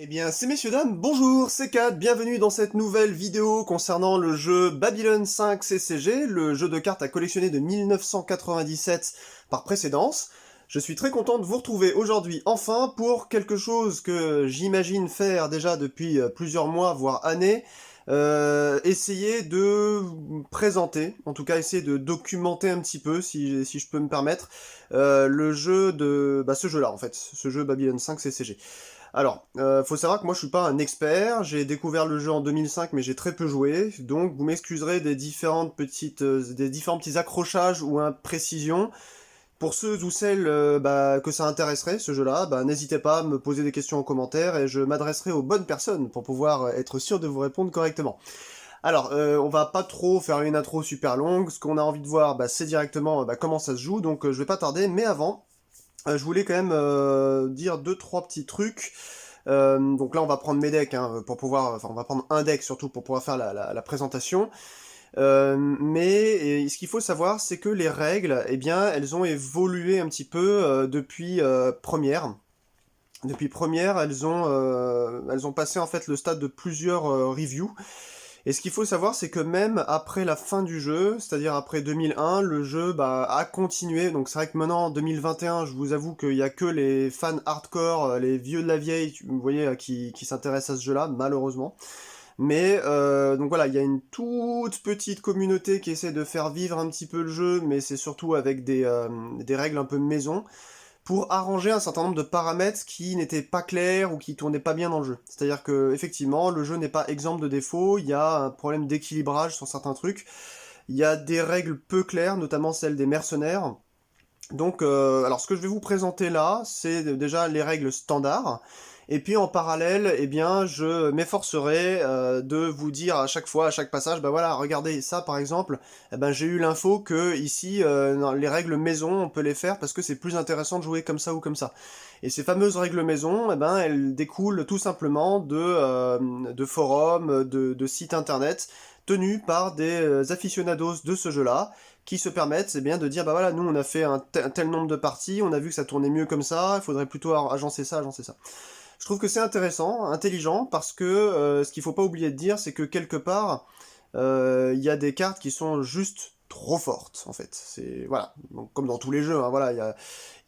Eh bien, c'est messieurs dames, bonjour, c'est Kat, bienvenue dans cette nouvelle vidéo concernant le jeu Babylon 5 CCG, le jeu de cartes à collectionner de 1997 par précédence. Je suis très content de vous retrouver aujourd'hui enfin pour quelque chose que j'imagine faire déjà depuis plusieurs mois, voire années, essayer de présenter, en tout cas essayer de documenter un petit peu, si je peux me permettre, le jeu de... ce jeu-là en fait, ce jeu Babylon 5 CCG. Alors, faut savoir que moi je suis pas un expert, j'ai découvert le jeu en 2005 mais j'ai très peu joué, donc vous m'excuserez des différents petits accrochages ou imprécisions. Pour ceux ou celles que ça intéresserait, ce jeu-là, n'hésitez pas à me poser des questions en commentaire et je m'adresserai aux bonnes personnes pour pouvoir être sûr de vous répondre correctement. Alors, on va pas trop faire une intro super longue, ce qu'on a envie de voir, c'est directement comment ça se joue, donc je vais pas tarder, mais avant, je voulais quand même dire deux trois petits trucs. Donc là, on va prendre mes decks pour pouvoir, enfin, on va prendre un deck surtout pour pouvoir faire la présentation. Mais ce qu'il faut savoir, c'est que les règles, eh bien, elles ont évolué un petit peu depuis première. Depuis première, elles ont passé en fait le stade de plusieurs reviews. Et ce qu'il faut savoir, c'est que même après la fin du jeu, c'est-à-dire après 2001, le jeu a continué. Donc c'est vrai que maintenant, en 2021, je vous avoue qu'il n'y a que les fans hardcore, les vieux de la vieille, vous voyez, qui s'intéressent à ce jeu-là, malheureusement. Mais donc voilà, il y a une toute petite communauté qui essaie de faire vivre un petit peu le jeu, mais c'est surtout avec des règles un peu maison, pour arranger un certain nombre de paramètres qui n'étaient pas clairs ou qui tournaient pas bien dans le jeu. C'est-à-dire que effectivement, le jeu n'est pas exempt de défauts, il y a un problème d'équilibrage sur certains trucs, il y a des règles peu claires, notamment celle des mercenaires. Donc, alors ce que je vais vous présenter là, c'est déjà les règles standards, et puis en parallèle, eh bien, je m'efforcerai de vous dire à chaque fois, à chaque passage, voilà, regardez ça par exemple, j'ai eu l'info que ici, les règles maison, on peut les faire parce que c'est plus intéressant de jouer comme ça ou comme ça. Et ces fameuses règles maison, elles découlent tout simplement de forums, de sites internet, tenus par des aficionados de ce jeu-là, qui se permettent de dire voilà, nous on a fait un tel nombre de parties, on a vu que ça tournait mieux comme ça, il faudrait plutôt agencer ça, agencer ça. Je trouve que c'est intéressant, intelligent, parce que ce qu'il faut pas oublier de dire, c'est que quelque part, il y a des cartes qui sont juste trop fortes, en fait. C'est voilà, donc, comme dans tous les jeux, voilà, il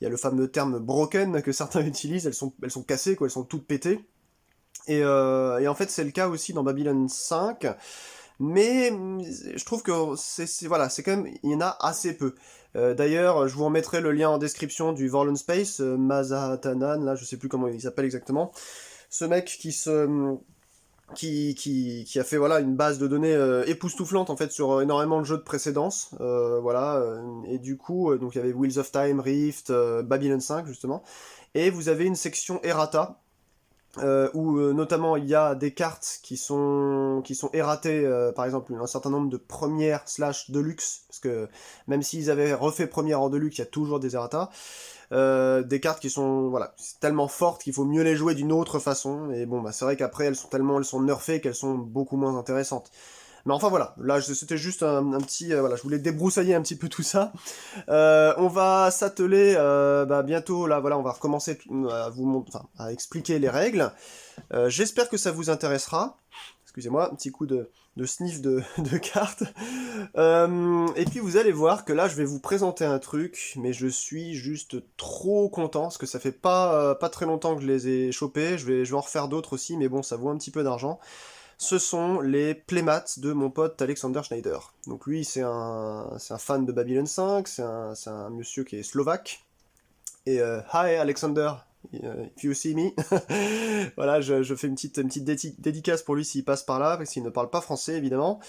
y a le fameux terme broken que certains utilisent, elles sont cassées, quoi, elles sont toutes pétées. Et en fait, c'est le cas aussi dans Babylon 5. Mais je trouve que voilà, c'est quand même, il y en a assez peu. D'ailleurs, je vous remettrai le lien en description du Vorlon Space, Mazahatanan, là je sais plus comment il s'appelle exactement. Ce mec qui a fait voilà une base de données époustouflante en fait sur énormément de jeux de précédence, et du coup donc il y avait Wheels of Time, Rift, Babylon 5 justement, et vous avez une section errata où notamment il y a des cartes qui sont erratées, par exemple un certain nombre de premières slash deluxe, parce que même s'ils avaient refait première en deluxe, il y a toujours des errata, des cartes qui sont voilà tellement fortes qu'il faut mieux les jouer d'une autre façon, et bon c'est vrai qu'après elles sont nerfées qu'elles sont beaucoup moins intéressantes. Mais enfin voilà, là c'était juste un petit, voilà, je voulais débroussailler un petit peu tout ça. On va s'atteler bientôt, là voilà, on va recommencer à expliquer les règles. J'espère que ça vous intéressera. Excusez-moi, un petit coup de sniff de cartes. Et puis vous allez voir que là je vais vous présenter un truc, mais je suis juste trop content, parce que ça fait pas très longtemps que je les ai chopés, je vais en refaire d'autres aussi, mais bon ça vaut un petit peu d'argent. Ce sont les playmats de mon pote Alexander Schneider. Donc lui, c'est un fan de Babylon 5, c'est un monsieur qui est slovaque. Et hi Alexander, if you see me. Voilà, je fais une petite dédicace pour lui s'il passe par là, parce qu'il ne parle pas français évidemment.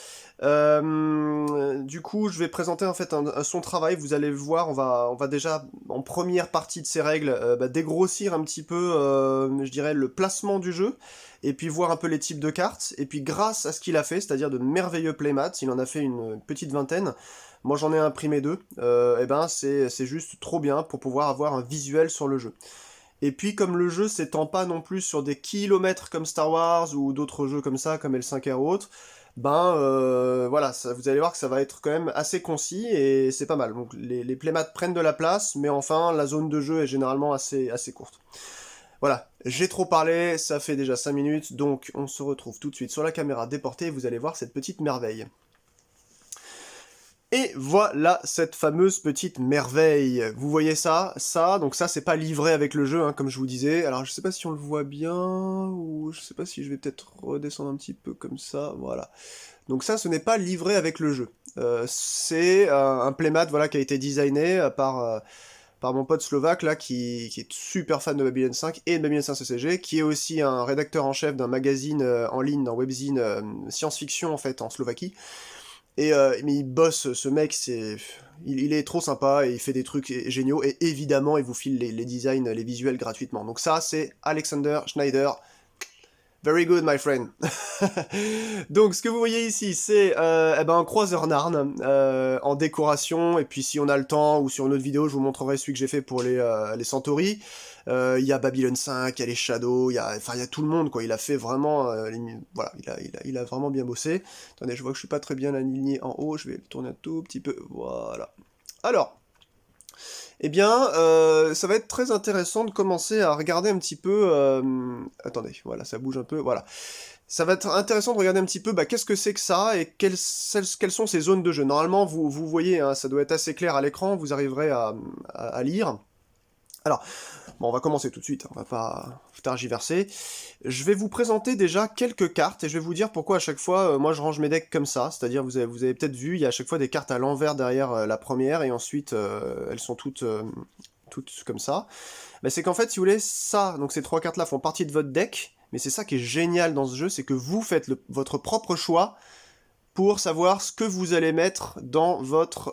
Du coup, je vais présenter en fait son travail. Vous allez voir, on va déjà en première partie de ces règles dégrossir un petit peu, je dirais, le placement du jeu, et puis voir un peu les types de cartes. Et puis grâce à ce qu'il a fait, c'est-à-dire de merveilleux playmats, il en a fait une petite vingtaine. Moi j'en ai imprimé deux, c'est juste trop bien pour pouvoir avoir un visuel sur le jeu. Et puis comme le jeu s'étend pas non plus sur des kilomètres comme Star Wars ou d'autres jeux comme ça, comme L5R ou autres, voilà, vous allez voir que ça va être quand même assez concis et c'est pas mal. Donc les playmats prennent de la place, mais enfin la zone de jeu est généralement assez courte. Voilà, J'ai trop parlé, ça fait déjà 5 minutes, donc on se retrouve tout de suite sur la caméra déportée et vous allez voir cette petite merveille. Et voilà cette fameuse petite merveille. Vous voyez ça? Donc ça c'est pas livré avec le jeu, hein, comme je vous disais. Alors je sais pas si on le voit bien, ou je sais pas si je vais peut-être redescendre un petit peu comme ça, voilà. Donc ça, ce n'est pas livré avec le jeu. C'est un playmat, voilà, qui a été designé par mon pote slovaque, là, qui est super fan de Babylon 5 et de Babylon 5 CCG, qui est aussi un rédacteur en chef d'un magazine en ligne, d'un webzine science-fiction, en fait, en Slovaquie. Et mais il bosse, ce mec, il est trop sympa, et il fait des trucs géniaux, et évidemment, il vous file les designs, les visuels gratuitement. Donc ça, c'est Alexander Schneider. Very good, my friend. Donc, ce que vous voyez ici, c'est un croiseur Narn en décoration. Et puis, si on a le temps, ou sur une autre vidéo, je vous montrerai celui que j'ai fait pour les Centauri. Il y a Babylon 5, il y a les Shadows, il y a tout le monde, quoi. Il a fait vraiment... voilà, il a vraiment bien bossé. Attendez, je vois que je suis pas très bien aligné en haut. Je vais le tourner un tout petit peu. Voilà. Alors... Eh bien, ça va être très intéressant de commencer à regarder un petit peu... Attendez, voilà, ça bouge un peu, voilà. Ça va être intéressant de regarder un petit peu qu'est-ce que c'est que ça, et quelles sont ces zones de jeu. Normalement, vous voyez, hein, ça doit être assez clair à l'écran, vous arriverez à lire. Alors, bon, on va commencer tout de suite, on va pas tergiverser. Je vais vous présenter déjà quelques cartes, et je vais vous dire pourquoi à chaque fois, moi je range mes decks comme ça, c'est-à-dire, vous avez peut-être vu, il y a à chaque fois des cartes à l'envers derrière la première, et ensuite, elles sont toutes comme ça. Mais c'est qu'en fait, si vous voulez, ça, donc ces trois cartes-là font partie de votre deck, mais c'est ça qui est génial dans ce jeu, c'est que vous faites votre propre choix pour savoir ce que vous allez mettre dans votre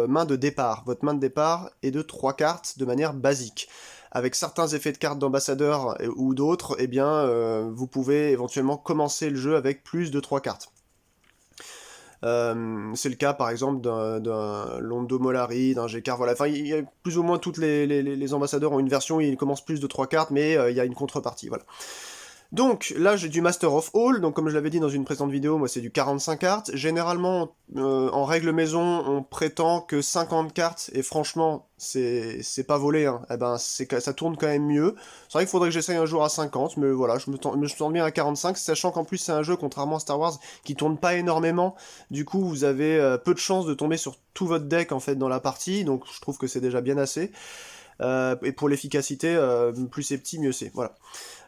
main de départ. Votre main de départ est de 3 cartes de manière basique. Avec certains effets de cartes d'ambassadeur ou d'autres, eh bien, vous pouvez éventuellement commencer le jeu avec plus de 3 cartes. C'est le cas par exemple d'un Londo Mollari, d'un Gekar, voilà, enfin il y a plus ou moins toutes les ambassadeurs ont une version où ils commencent plus de 3 cartes, mais il y a une contrepartie, voilà. Donc, là, j'ai du Master of All, donc comme je l'avais dit dans une précédente vidéo, moi c'est du 45 cartes. Généralement, en règle maison, on prétend que 50 cartes, et franchement, c'est pas volé, hein. Eh ben, ça tourne quand même mieux. C'est vrai qu'il faudrait que j'essaye un jour à 50, mais voilà, je me tente bien à 45, sachant qu'en plus c'est un jeu, contrairement à Star Wars, qui tourne pas énormément. Du coup, vous avez peu de chances de tomber sur tout votre deck, en fait, dans la partie, donc je trouve que c'est déjà bien assez. Et pour l'efficacité, plus c'est petit, mieux c'est, voilà.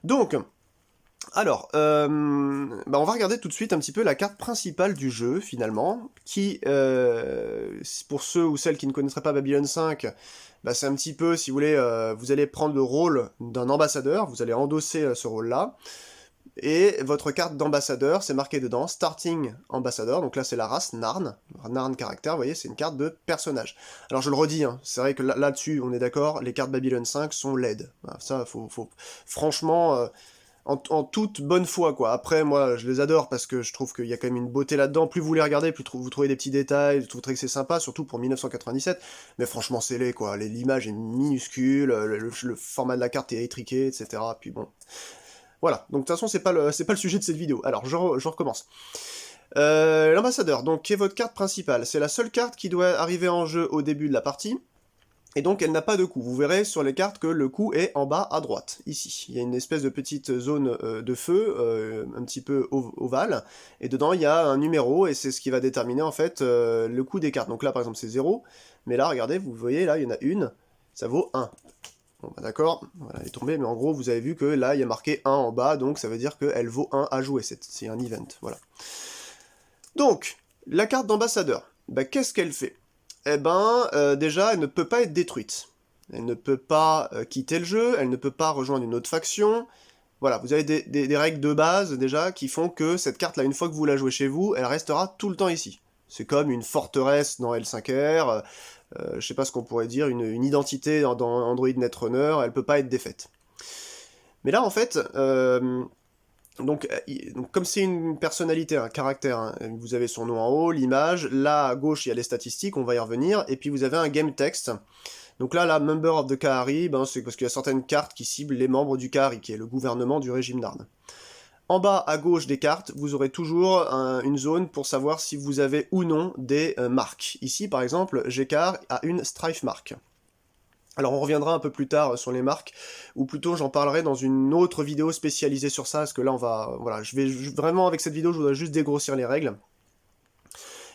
Donc... Alors, on va regarder tout de suite un petit peu la carte principale du jeu, finalement, qui, pour ceux ou celles qui ne connaîtraient pas Babylon 5, c'est un petit peu, si vous voulez, vous allez prendre le rôle d'un ambassadeur, vous allez endosser ce rôle-là, et votre carte d'ambassadeur, c'est marqué dedans, Starting Ambassador, donc là c'est la race Narn, Narn caractère, vous voyez, c'est une carte de personnage. Alors je le redis, hein, c'est vrai que là-dessus, on est d'accord, les cartes Babylon 5 sont LED. Voilà, ça, franchement... En toute bonne foi, quoi. Après, moi, je les adore parce que je trouve qu'il y a quand même une beauté là-dedans. Plus vous les regardez, plus vous trouvez des petits détails, vous trouverez que c'est sympa, surtout pour 1997. Mais franchement, c'est laid, quoi. L'image est minuscule, le format de la carte est étriqué, etc. Puis bon... Voilà. Donc, de toute façon, c'est pas le sujet de cette vidéo. Alors, je recommence. L'ambassadeur, donc, qui est votre carte principale. C'est la seule carte qui doit arriver en jeu au début de la partie. Et donc elle n'a pas de coup. Vous verrez sur les cartes que le coup est en bas à droite, ici. Il y a une espèce de petite zone de feu, un petit peu ovale, et dedans il y a un numéro, et c'est ce qui va déterminer en fait le coup des cartes. Donc là par exemple c'est 0, mais là regardez, vous voyez là il y en a une, ça vaut 1. Bon bah d'accord, voilà, elle est tombée, mais en gros vous avez vu que là il y a marqué 1 en bas, donc ça veut dire qu'elle vaut 1 à jouer, c'est un event, voilà. Donc, la carte d'ambassadeur, qu'est-ce qu'elle fait ? Eh ben, déjà, elle ne peut pas être détruite. Elle ne peut pas quitter le jeu, elle ne peut pas rejoindre une autre faction. Voilà, vous avez des règles de base, déjà, qui font que cette carte-là, une fois que vous la jouez chez vous, elle restera tout le temps ici. C'est comme une forteresse dans L5R, je sais pas ce qu'on pourrait dire, une identité dans Android Netrunner, elle peut pas être défaite. Mais là, en fait... Donc, comme c'est une personnalité, un caractère, hein, vous avez son nom en haut, l'image, là à gauche il y a les statistiques, on va y revenir, et puis vous avez un game text. Donc là, la Member of the Kahari, c'est parce qu'il y a certaines cartes qui ciblent les membres du Kahari, qui est le gouvernement du régime Narn. En bas à gauche des cartes, vous aurez toujours une zone pour savoir si vous avez ou non des marques. Ici par exemple, Gekar a une Strife mark. Alors on reviendra un peu plus tard sur les marques, ou plutôt j'en parlerai dans une autre vidéo spécialisée sur ça, parce que là on va, voilà, vraiment avec cette vidéo je voudrais juste dégrossir les règles,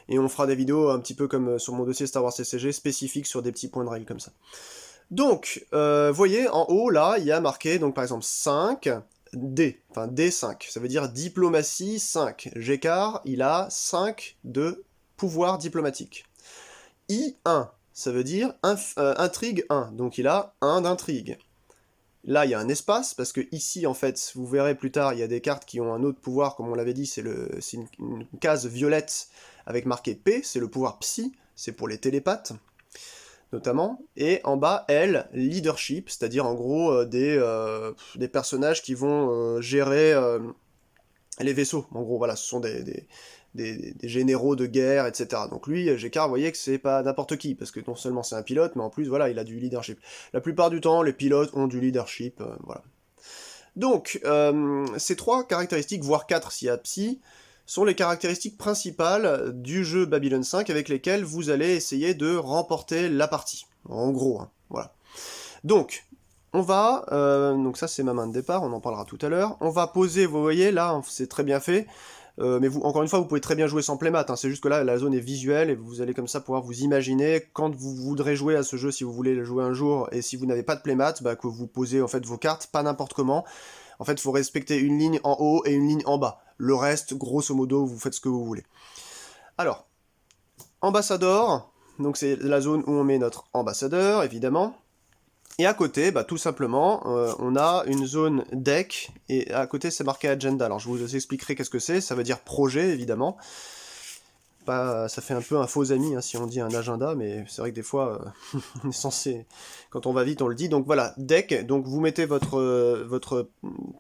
et on fera des vidéos un petit peu comme sur mon dossier Star Wars CCG, spécifiques sur des petits points de règles comme ça. Donc, voyez, en haut, là, il y a marqué, donc par exemple, 5, D, enfin D5, ça veut dire diplomatie 5. Gécard, il a 5 de pouvoir diplomatique. I1, ça veut dire intrigue 1, donc il a 1 d'intrigue. Là, il y a un espace, parce que ici, en fait, vous verrez plus tard, il y a des cartes qui ont un autre pouvoir, comme on l'avait dit, c'est une case violette avec marqué P, c'est le pouvoir psy, c'est pour les télépathes, notamment, et en bas, L, leadership, c'est-à-dire en gros des personnages qui vont gérer les vaisseaux. En gros, voilà, ce sont des généraux de guerre, etc. Donc lui, Gécard, vous voyez que c'est pas n'importe qui, parce que non seulement c'est un pilote, mais en plus, voilà, il a du leadership. La plupart du temps, les pilotes ont du leadership, voilà. Donc, ces 3 caractéristiques, voire 4 s'il y a Psy, sont les caractéristiques principales du jeu Babylon 5 avec lesquelles vous allez essayer de remporter la partie. En gros, hein, voilà. Donc, on va, donc ça c'est ma main de départ, on en parlera tout à l'heure. On va poser, vous voyez, là, c'est très bien fait. Mais vous, encore une fois, vous pouvez très bien jouer sans playmat, hein, c'est juste que là, la zone est visuelle, et vous allez comme ça pouvoir vous imaginer, quand vous voudrez jouer à ce jeu, si vous voulez le jouer un jour, et si vous n'avez pas de playmat, bah, que vous posez en fait vos cartes, pas n'importe comment. En fait, il faut respecter une ligne en haut et une ligne en bas. Le reste, grosso modo, vous faites ce que vous voulez. Alors, ambassadeur, donc c'est la zone où on met notre ambassadeur, évidemment. Et à côté, bah, tout simplement, on a une zone deck, et à côté c'est marqué agenda. Alors je vous expliquerai qu'est-ce que c'est, ça veut dire projet, évidemment. Bah, ça fait un peu un faux ami hein, si on dit un agenda, mais c'est vrai que des fois, on est censé, quand on va vite, on le dit. Donc voilà, deck, donc vous mettez votre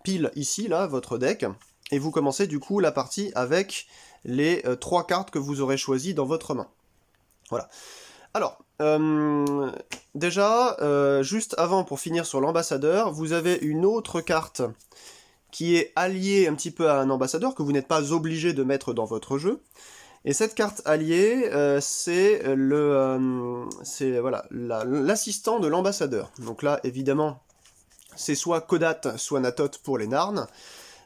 pile ici, là, votre deck, et vous commencez du coup la partie avec les 3 cartes que vous aurez choisies dans votre main. Voilà. Alors, déjà, juste avant, pour finir sur l'ambassadeur, vous avez une autre carte qui est alliée un petit peu à un ambassadeur, que vous n'êtes pas obligé de mettre dans votre jeu. Et cette carte alliée, c'est voilà, l'assistant de l'ambassadeur. Donc là, évidemment, c'est soit Kodat, soit Natot pour les Narn.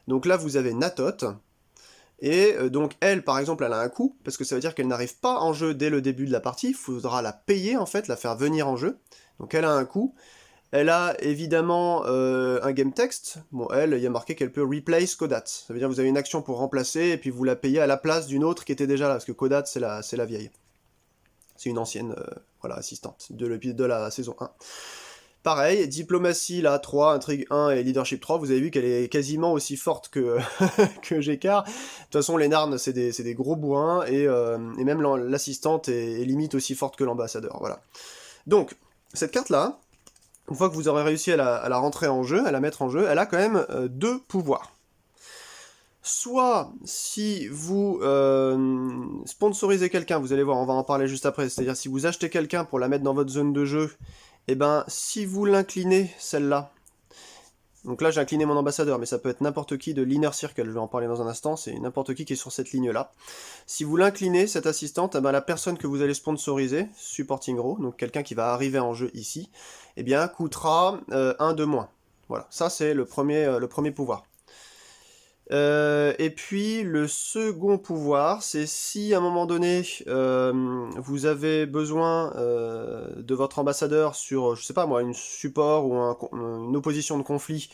Donc là, vous avez Natot. Et donc elle, par exemple, elle a un coût, parce que ça veut dire qu'elle n'arrive pas en jeu dès le début de la partie, il faudra la payer en fait, la faire venir en jeu. Donc elle a un coût. Elle a évidemment un game text. Bon, elle, il y a marqué qu'elle peut replace Kodat. Ça veut dire que vous avez une action pour remplacer, et puis vous la payez à la place d'une autre qui était déjà là, parce que Kodat, c'est la vieille. C'est une ancienne voilà, assistante de la saison 1. Pareil, diplomatie, là, 3, intrigue 1 et leadership 3, vous avez vu qu'elle est quasiment aussi forte que, que Gécard. De toute façon, les Narn, c'est des gros bourrins, et même l'assistante est limite aussi forte que l'ambassadeur, voilà. Donc, cette carte-là, une fois que vous aurez réussi à la rentrer en jeu, à la mettre en jeu, elle a quand même 2 pouvoirs. Soit, si vous sponsorisez quelqu'un, vous allez voir, on va en parler juste après, c'est-à-dire si vous achetez quelqu'un pour la mettre dans votre zone de jeu, et ben si vous l'inclinez, celle-là, donc là j'ai incliné mon ambassadeur, mais ça peut être n'importe qui de l'Inner Circle, je vais en parler dans un instant, c'est n'importe qui est sur cette ligne-là. Si vous l'inclinez, cette assistante, eh ben, la personne que vous allez sponsoriser, supporting row, donc quelqu'un qui va arriver en jeu ici, eh bien coûtera 1 de moins. Voilà, ça c'est le premier pouvoir. Et puis le second pouvoir, c'est si à un moment donné vous avez besoin de votre ambassadeur sur, je sais pas moi, une support ou une opposition de conflit,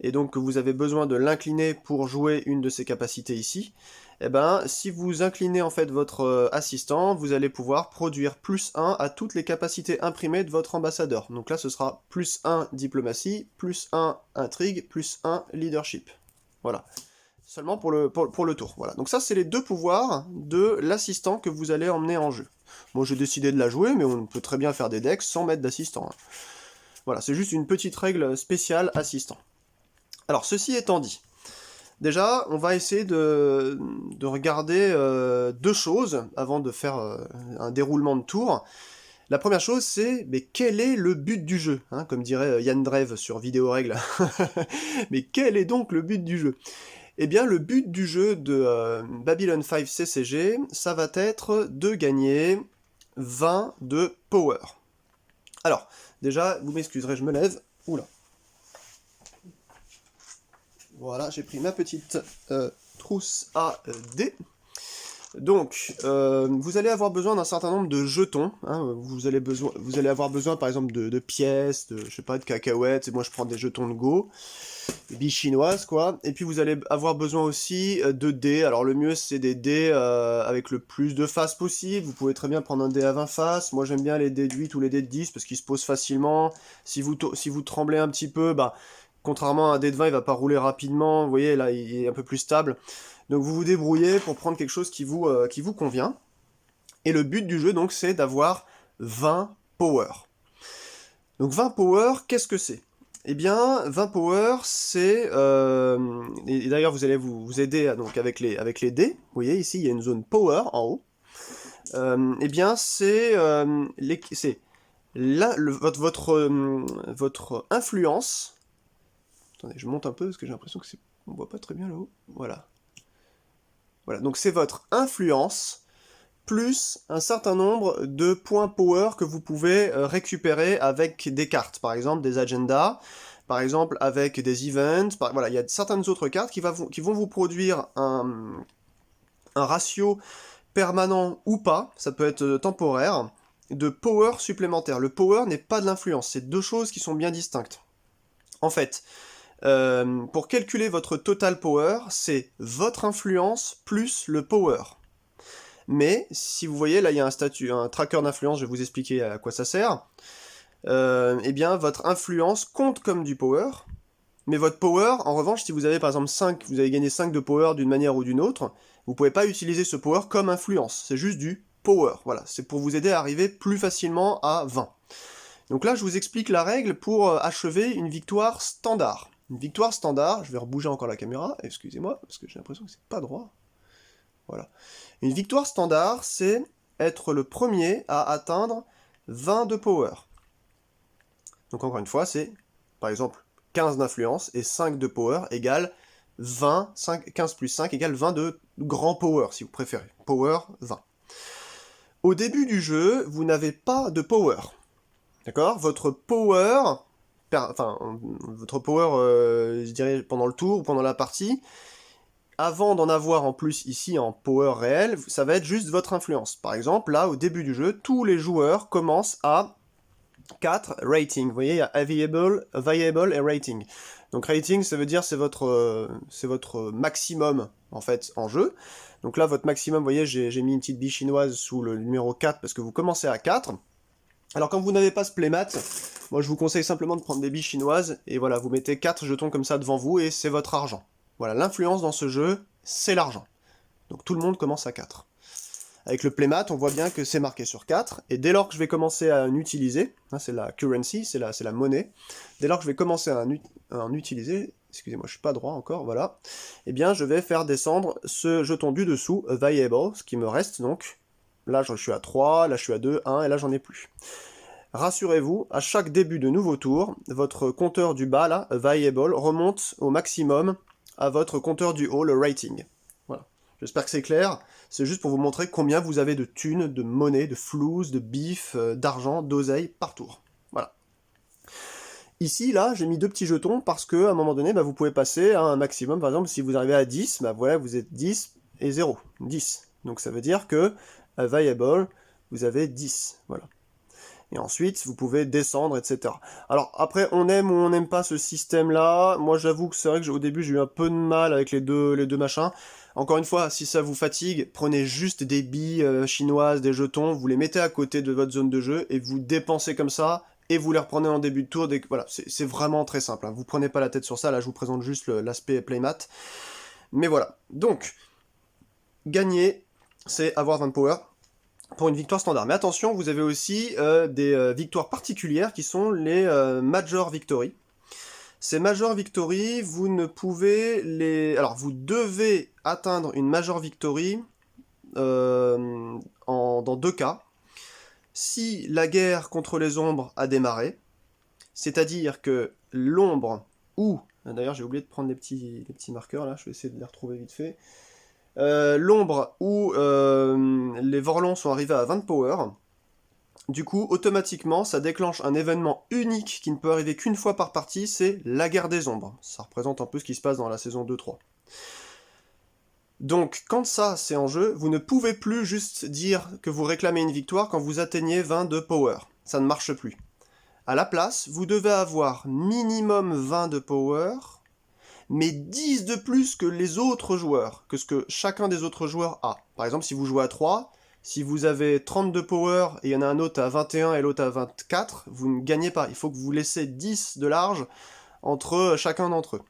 et donc que vous avez besoin de l'incliner pour jouer une de ses capacités ici, et ben si vous inclinez en fait votre assistant, vous allez pouvoir produire plus 1 à toutes les capacités imprimées de votre ambassadeur. Donc là ce sera plus 1 diplomatie, plus 1 intrigue, plus 1 leadership. Voilà. Seulement pour le tour. Voilà. Donc ça, c'est les 2 pouvoirs de l'assistant que vous allez emmener en jeu. Moi, j'ai décidé de la jouer, mais on peut très bien faire des decks sans mettre d'assistant. Hein. Voilà, c'est juste une petite règle spéciale assistant. Alors, ceci étant dit, déjà, on va essayer de regarder 2 choses avant de faire un déroulement de tour. La première chose, c'est, mais quel est le but du jeu hein, comme dirait Yann Drev sur Vidéo Règles. Mais quel est donc le but du jeu? Eh bien, le but du jeu de Babylon 5 CCG, ça va être de gagner 20 de power. Alors, Déjà, vous m'excuserez, je me lève. Oula. Voilà, j'ai pris ma petite trousse à dés. Donc, vous allez avoir besoin d'un certain nombre de jetons. Hein, vous allez avoir besoin, par exemple, de pièces, je sais pas, de cacahuètes. Et moi, je prends des jetons de Go, des billes chinoises, quoi. Et puis, vous allez avoir besoin aussi de dés. Alors, le mieux, c'est des dés avec le plus de faces possible. Vous pouvez très bien prendre un dé à 20 faces. Moi, j'aime bien les dés de 8 ou les dés de 10 parce qu'ils se posent facilement. Si vous tremblez un petit peu, bah, contrairement à un dé de 20, il va pas rouler rapidement. Vous voyez, là, il est un peu plus stable. Donc vous vous débrouillez pour prendre quelque chose qui vous convient. Et le but du jeu, donc, c'est d'avoir 20 power. Donc 20 power, qu'est-ce que c'est? Eh bien, 20 power, c'est... et d'ailleurs, vous allez vous aider donc, avec les dés. Vous voyez, ici, il y a une zone power en haut. Eh bien, c'est votre influence. Attendez, je monte un peu parce que j'ai l'impression que on voit pas très bien là-haut. Voilà. Voilà, donc c'est votre influence plus un certain nombre de points power que vous pouvez récupérer avec des cartes, par exemple des agendas, par exemple avec des events, voilà, il y a certaines autres cartes qui vont vous produire un ratio permanent ou pas, ça peut être temporaire, de power supplémentaire. Le power n'est pas de l'influence, c'est deux choses qui sont bien distinctes. En fait, pour calculer votre total power, c'est votre influence plus le power. Mais, si vous voyez, là il y a un tracker d'influence, je vais vous expliquer à quoi ça sert. Eh bien, votre influence compte comme du power, mais votre power, en revanche, si vous avez par exemple 5, vous avez gagné 5 de power d'une manière ou d'une autre, vous pouvez pas utiliser ce power comme influence, c'est juste du power, voilà, c'est pour vous aider à arriver plus facilement à 20. Donc là, je vous explique la règle pour achever une victoire standard. Une victoire standard, je vais rebouger encore la caméra, excusez-moi, parce que j'ai l'impression que c'est pas droit. Voilà. Une victoire standard, c'est être le premier à atteindre 20 de power. Donc encore une fois, c'est par exemple 15 d'influence et 5 de power égale 20, 15 plus 5 égale 20 de grand power, si vous préférez. Power 20. Au début du jeu, vous n'avez pas de power. D'accord? Votre power, je dirais pendant le tour ou pendant la partie, avant d'en avoir en plus ici en power réel, ça va être juste votre influence. Par exemple, là, au début du jeu, tous les joueurs commencent à 4 rating. Vous voyez, il y a viable et rating. Donc rating, ça veut dire c'est votre maximum en fait en jeu. Donc là, votre maximum, vous voyez, j'ai mis une petite bille chinoise sous le numéro 4 parce que vous commencez à 4. Alors quand vous n'avez pas ce playmat, moi je vous conseille simplement de prendre des billes chinoises et voilà, vous mettez 4 jetons comme ça devant vous et c'est votre argent. Voilà, l'influence dans ce jeu, c'est l'argent. Donc tout le monde commence à 4. Avec le playmat, on voit bien que c'est marqué sur 4, et dès lors que je vais commencer à en utiliser, hein, c'est la currency, c'est la monnaie, dès lors que je vais commencer à en utiliser, excusez-moi, je suis pas droit encore, voilà, eh bien je vais faire descendre ce jeton du dessous, viable, ce qui me reste donc, là je suis à 3, là je suis à 2, 1, et là j'en ai plus. Rassurez-vous, à chaque début de nouveau tour, votre compteur du bas, là, viable, remonte au maximum à votre compteur du haut, le rating. Voilà. J'espère que c'est clair. C'est juste pour vous montrer combien vous avez de thunes, de monnaie, de flouze, de bif, d'argent, d'oseille par tour. Voilà. Ici, là, j'ai mis 2 petits jetons parce que à un moment donné, bah, vous pouvez passer à un maximum. Par exemple, si vous arrivez à 10, bah, voilà, vous êtes 10 et 0. 10. Donc ça veut dire que, viable, vous avez 10. Voilà. Et ensuite, vous pouvez descendre, etc. Alors, après, on aime ou on n'aime pas ce système-là. Moi, j'avoue que c'est vrai que au début, j'ai eu un peu de mal avec les deux machins. Encore une fois, si ça vous fatigue, prenez juste des billes chinoises, des jetons, vous les mettez à côté de votre zone de jeu, et vous dépensez comme ça, et vous les reprenez en début de tour. Voilà, c'est vraiment très simple. Hein. Vous prenez pas la tête sur ça, là, je vous présente juste l'aspect playmat. Mais voilà. Donc, gagner, c'est avoir 20 de power pour une victoire standard. Mais attention, vous avez aussi des victoires particulières qui sont les Major Victory. Ces Major Victory, vous ne pouvez les... Alors, vous devez atteindre une Major Victory dans 2 cas. Si la guerre contre les ombres a démarré, c'est-à-dire que l'ombre ou... D'ailleurs, j'ai oublié de prendre les petits marqueurs, là, je vais essayer de les retrouver vite fait. L'ombre où les Vorlons sont arrivés à 20 power, du coup, automatiquement, ça déclenche un événement unique qui ne peut arriver qu'une fois par partie, c'est la guerre des ombres. Ça représente un peu ce qui se passe dans la saison 2-3. Donc, quand ça, c'est en jeu, vous ne pouvez plus juste dire que vous réclamez une victoire quand vous atteignez 20 de power. Ça ne marche plus. À la place, vous devez avoir minimum 20 de power, mais 10 de plus que les autres joueurs, que ce que chacun des autres joueurs a. Par exemple, si vous jouez à 3, si vous avez 30 de power et il y en a un autre à 21 et l'autre à 24, vous ne gagnez pas. Il faut que vous laissez 10 de large entre chacun d'entre eux.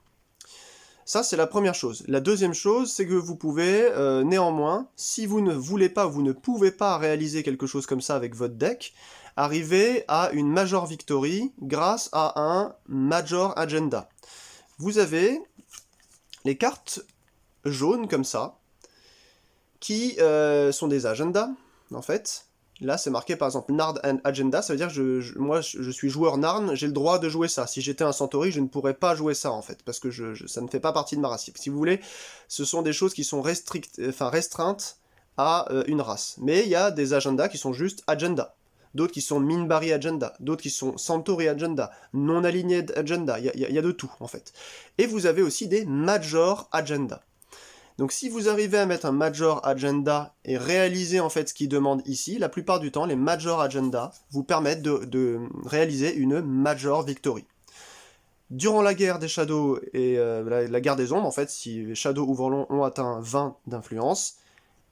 Ça, c'est la première chose. La deuxième chose, c'est que vous pouvez, néanmoins, si vous ne voulez pas, vous ne pouvez pas réaliser quelque chose comme ça avec votre deck, arriver à une Major Victory grâce à un Major Agenda. Vous avez les cartes jaunes comme ça, qui sont des agendas, en fait. Là, c'est marqué par exemple Nard Agenda, ça veut dire que moi, je suis joueur Narn, j'ai le droit de jouer ça. Si j'étais un Centauri, je ne pourrais pas jouer ça, en fait, parce que ça ne fait pas partie de ma race. Si vous voulez, ce sont des choses qui sont restreintes à une race. Mais il y a des agendas qui sont juste agenda. D'autres qui sont Minbari Agenda, d'autres qui sont Centauri Agenda, non-alignés Agenda, il y a de tout, en fait. Et vous avez aussi des Major Agenda. Donc si vous arrivez à mettre un Major Agenda et réaliser en fait ce qu'il demande ici, la plupart du temps, les Major Agenda vous permettent de réaliser une Major Victory. Durant la guerre des Shadows et la guerre des ombres, en fait, si Shadow ou Vorlon ont atteint 20 d'influence,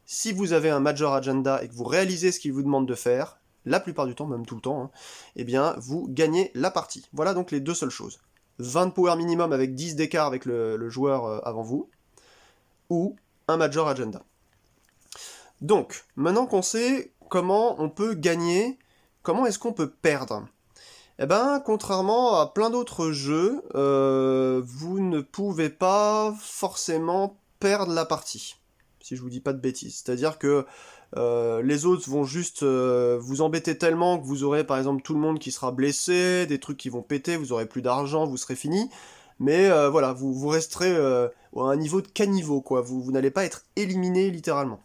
si vous avez un Major Agenda et que vous réalisez ce qu'il vous demande de faire, la plupart du temps, même tout le temps, hein, eh bien, vous gagnez la partie. Voilà donc les deux seules choses. 20 de power minimum avec 10 d'écart avec le joueur avant vous, ou un Major Agenda. Donc, maintenant qu'on sait comment on peut gagner, comment est-ce qu'on peut perdre? Eh ben, contrairement à plein d'autres jeux, vous ne pouvez pas forcément perdre la partie, si je vous dis pas de bêtises. C'est-à-dire que les autres vont juste vous embêter tellement que vous aurez par exemple tout le monde qui sera blessé, des trucs qui vont péter, vous aurez plus d'argent, vous serez fini. Mais voilà, vous resterez à un niveau de caniveau, quoi. Vous n'allez pas être éliminé littéralement.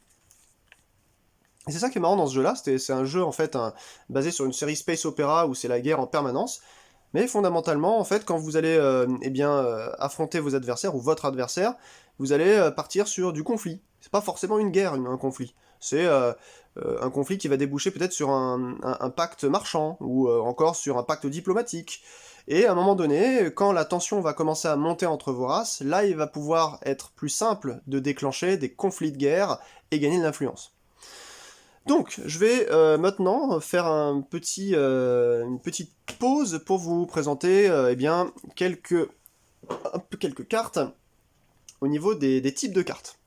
Et c'est ça qui est marrant dans ce jeu-là, c'est un jeu en fait basé sur une série Space Opera où c'est la guerre en permanence. Mais fondamentalement, en fait, quand vous allez affronter vos adversaires ou votre adversaire, vous allez partir sur du conflit. C'est pas forcément une guerre, un conflit. C'est un conflit qui va déboucher peut-être sur un pacte marchand, ou encore sur un pacte diplomatique. Et à un moment donné, quand la tension va commencer à monter entre vos races, là il va pouvoir être plus simple de déclencher des conflits de guerre et gagner de l'influence. Donc, je vais maintenant faire une petite pause pour vous présenter eh bien, quelques cartes au niveau des types de cartes.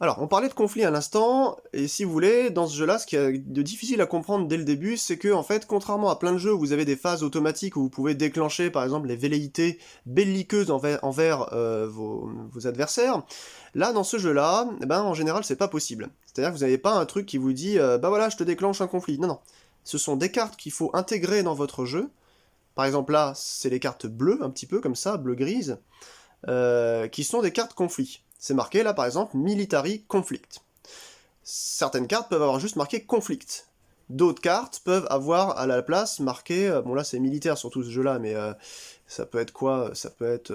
Alors, on parlait de conflit à l'instant, et si vous voulez, dans ce jeu-là, ce qui est de difficile à comprendre dès le début, c'est que, en fait, contrairement à plein de jeux où vous avez des phases automatiques où vous pouvez déclencher, par exemple, les velléités belliqueuses envers vos adversaires, là, dans ce jeu-là, eh ben, en général, c'est pas possible. C'est-à-dire que vous n'avez pas un truc qui vous dit bah voilà, je te déclenche un conflit. Non, non. Ce sont des cartes qu'il faut intégrer dans votre jeu. Par exemple, là, c'est les cartes bleues, un petit peu comme ça, bleu-grise, qui sont des cartes conflits. C'est marqué là par exemple Military Conflict. Certaines cartes peuvent avoir juste marqué Conflict. D'autres cartes peuvent avoir à la place marqué, bon là c'est militaire surtout ce jeu là, mais ça peut être quoi? Ça peut être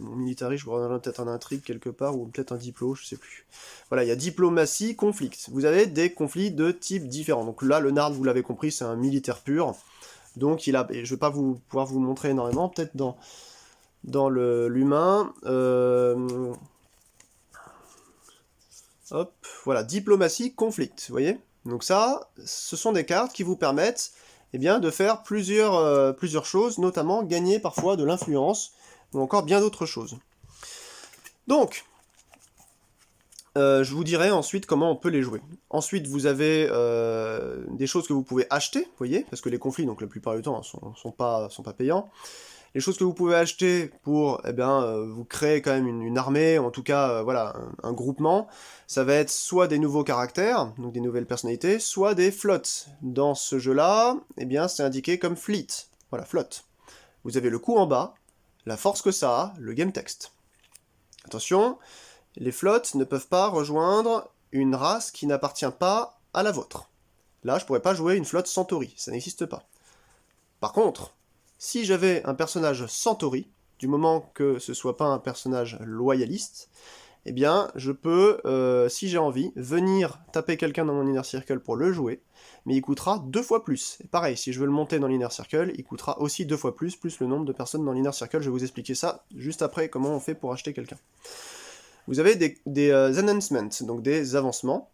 mon military, je crois peut-être un intrigue quelque part, ou peut-être un diplo, je sais plus. Voilà, il y a diplomatie, conflict. Vous avez des conflits de types différents. Donc là le Nard, vous l'avez compris, c'est un militaire pur. Donc il a, et je vais pas pouvoir vous montrer énormément, peut-être dans l'humain. Hop, voilà, diplomatie, conflict, vous voyez? Donc ça, ce sont des cartes qui vous permettent eh bien, de faire plusieurs choses, notamment gagner parfois de l'influence, ou encore bien d'autres choses. Donc, je vous dirai ensuite comment on peut les jouer. Ensuite, vous avez des choses que vous pouvez acheter, vous voyez, parce que les conflits, donc la plupart du temps, sont pas payants. Les choses que vous pouvez acheter pour vous créer quand même une armée, en tout cas voilà, un groupement, ça va être soit des nouveaux caractères, donc des nouvelles personnalités, soit des flottes. Dans ce jeu-là, eh bien c'est indiqué comme fleet. Voilà, flotte. Vous avez le coup en bas, la force que ça a, le game text. Attention, les flottes ne peuvent pas rejoindre une race qui n'appartient pas à la vôtre. Là, je pourrais pas jouer une flotte Centauri, ça n'existe pas. Par contre, si j'avais un personnage Centauri, du moment que ce soit pas un personnage loyaliste, eh bien, je peux, si j'ai envie, venir taper quelqu'un dans mon Inner Circle pour le jouer, mais il coûtera 2 fois plus. Et pareil, si je veux le monter dans l'Inner Circle, il coûtera aussi 2 fois plus le nombre de personnes dans l'Inner Circle. Je vais vous expliquer ça juste après, comment on fait pour acheter quelqu'un. Vous avez des enhancements, donc des avancements,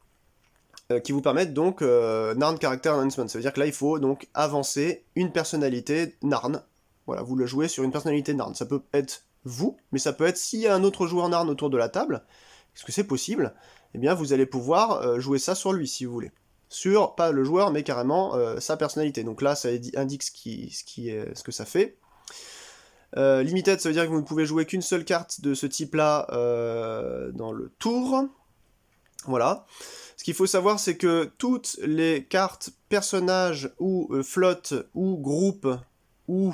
qui vous permettent donc Narn Character Enhancement. Ça veut dire que là, il faut donc avancer une personnalité Narn. Voilà, vous le jouez sur une personnalité Narn. Ça peut être vous, mais ça peut être s'il y a un autre joueur Narn autour de la table, est-ce que c'est possible? Eh bien, vous allez pouvoir jouer ça sur lui, si vous voulez. Sur, pas le joueur, mais carrément sa personnalité. Donc là, ça indique ce que ça fait. Limited, ça veut dire que vous ne pouvez jouer qu'une seule carte de ce type-là dans le tour. Voilà. Ce qu'il faut savoir, c'est que toutes les cartes personnages ou flottes ou groupes ou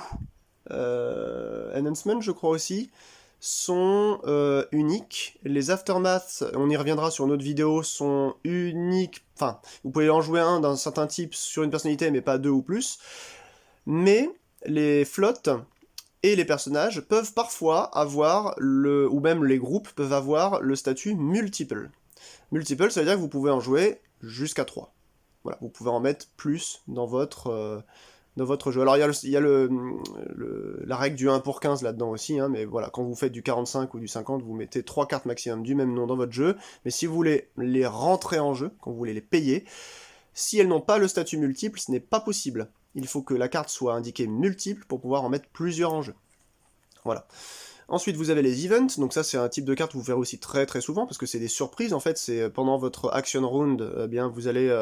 enhancement, je crois aussi, sont uniques. Les Aftermath, on y reviendra sur une autre vidéo, sont uniques. Enfin, vous pouvez en jouer un d'un certain type sur une personnalité, mais pas deux ou plus. Mais les flottes et les personnages peuvent parfois avoir, ou même les groupes peuvent avoir le statut multiple. Multiple, ça veut dire que vous pouvez en jouer jusqu'à 3. Voilà, vous pouvez en mettre plus dans votre jeu. Alors il y a la règle du 1 pour 15 là-dedans aussi, hein, mais voilà, quand vous faites du 45 ou du 50, vous mettez 3 cartes maximum du même nom dans votre jeu, mais si vous voulez les rentrer en jeu, quand vous voulez les payer, si elles n'ont pas le statut multiple, ce n'est pas possible. Il faut que la carte soit indiquée multiple pour pouvoir en mettre plusieurs en jeu. Voilà. Ensuite, vous avez les events, donc ça c'est un type de carte que vous verrez aussi très très souvent, parce que c'est des surprises, en fait, c'est pendant votre action round, eh bien, vous allez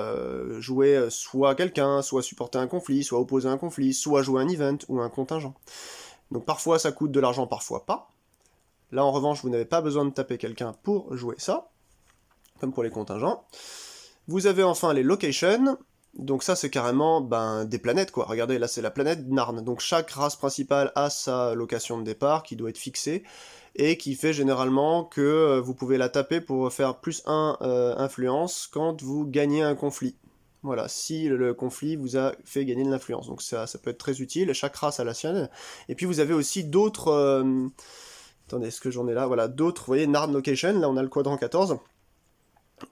jouer soit quelqu'un, soit supporter un conflit, soit opposer un conflit, soit jouer un event ou un contingent. Donc parfois ça coûte de l'argent, parfois pas. Là en revanche, vous n'avez pas besoin de taper quelqu'un pour jouer ça, comme pour les contingents. Vous avez enfin les locations. Donc ça c'est carrément des planètes quoi, regardez là c'est la planète Narn, donc chaque race principale a sa location de départ qui doit être fixée, et qui fait généralement que vous pouvez la taper pour faire plus 1 influence quand vous gagnez un conflit. Voilà, si le conflit vous a fait gagner de l'influence, donc ça peut être très utile, chaque race a la sienne, et puis vous avez aussi d'autres... attendez, est-ce que j'en ai là? Voilà, d'autres, vous voyez, Narn Location, là on a le quadrant 14,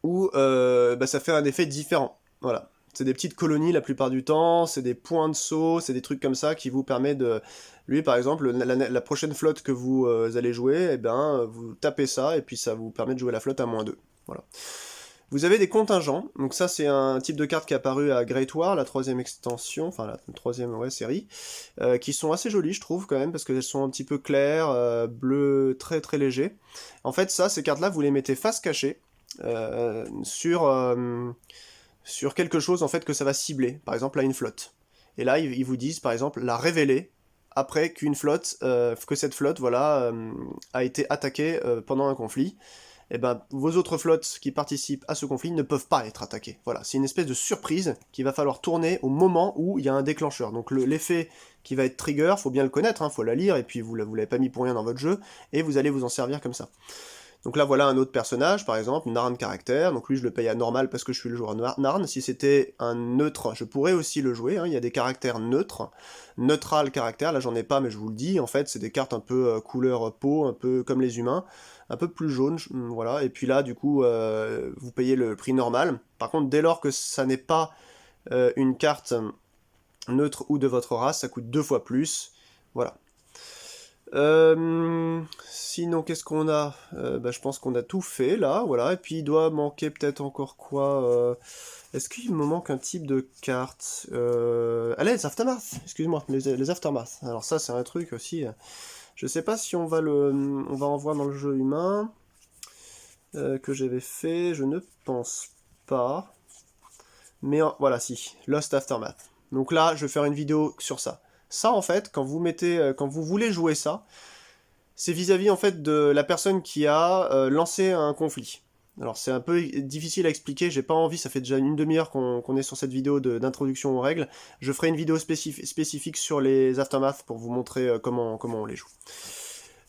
où ça fait un effet différent, voilà. C'est des petites colonies la plupart du temps, c'est des points de saut, c'est des trucs comme ça qui vous permettent de... Lui par exemple, la prochaine flotte que vous allez jouer, eh ben, vous tapez ça, et puis ça vous permet de jouer la flotte à -2. Voilà. Vous avez des contingents, donc ça c'est un type de carte qui est apparu à Great War, la 3e extension, enfin la 3e série, qui sont assez jolies je trouve quand même, parce qu'elles sont un petit peu claires, bleu très très léger. En fait ça, ces cartes là, vous les mettez face cachée, sur quelque chose en fait que ça va cibler, par exemple là une flotte. Et là ils vous disent par exemple la révéler après qu'une flotte, que cette flotte voilà a été attaquée pendant un conflit. Et ben vos autres flottes qui participent à ce conflit ne peuvent pas être attaquées. Voilà, c'est une espèce de surprise qu'il va falloir tourner au moment où il y a un déclencheur. Donc l'effet qui va être trigger, faut bien le connaître, hein, faut la lire, et puis vous l'avez pas mis pour rien dans votre jeu, et vous allez vous en servir comme ça. Donc là, voilà un autre personnage, par exemple, Narn Character, donc lui je le paye à normal parce que je suis le joueur Narn. Si c'était un neutre, je pourrais aussi le jouer, hein. Il y a des caractères neutres, neutral caractère, là j'en ai pas mais je vous le dis, en fait c'est des cartes un peu couleur peau, un peu comme les humains, un peu plus jaune, voilà, et puis là du coup vous payez le prix normal. Par contre dès lors que ça n'est pas une carte neutre ou de votre race, ça coûte 2 fois plus, voilà. Sinon, qu'est-ce qu'on a? Je pense qu'on a tout fait, là, voilà, et puis il doit manquer peut-être encore quoi? Est-ce qu'il me manque un type de carte? Allez, les Aftermath, excuse-moi, les Aftermath. Alors ça, c'est un truc aussi, je sais pas si on va en voir dans le jeu humain, que j'avais fait, je ne pense pas, mais voilà, si, Lost Aftermath. Donc là, je vais faire une vidéo sur ça. Ça, en fait, quand vous voulez jouer ça, c'est vis-à-vis, en fait, de la personne qui a lancé un conflit. Alors, c'est un peu difficile à expliquer, j'ai pas envie, ça fait déjà une demi-heure qu'on est sur cette vidéo d'introduction aux règles. Je ferai une vidéo spécifique sur les Aftermath pour vous montrer comment on les joue.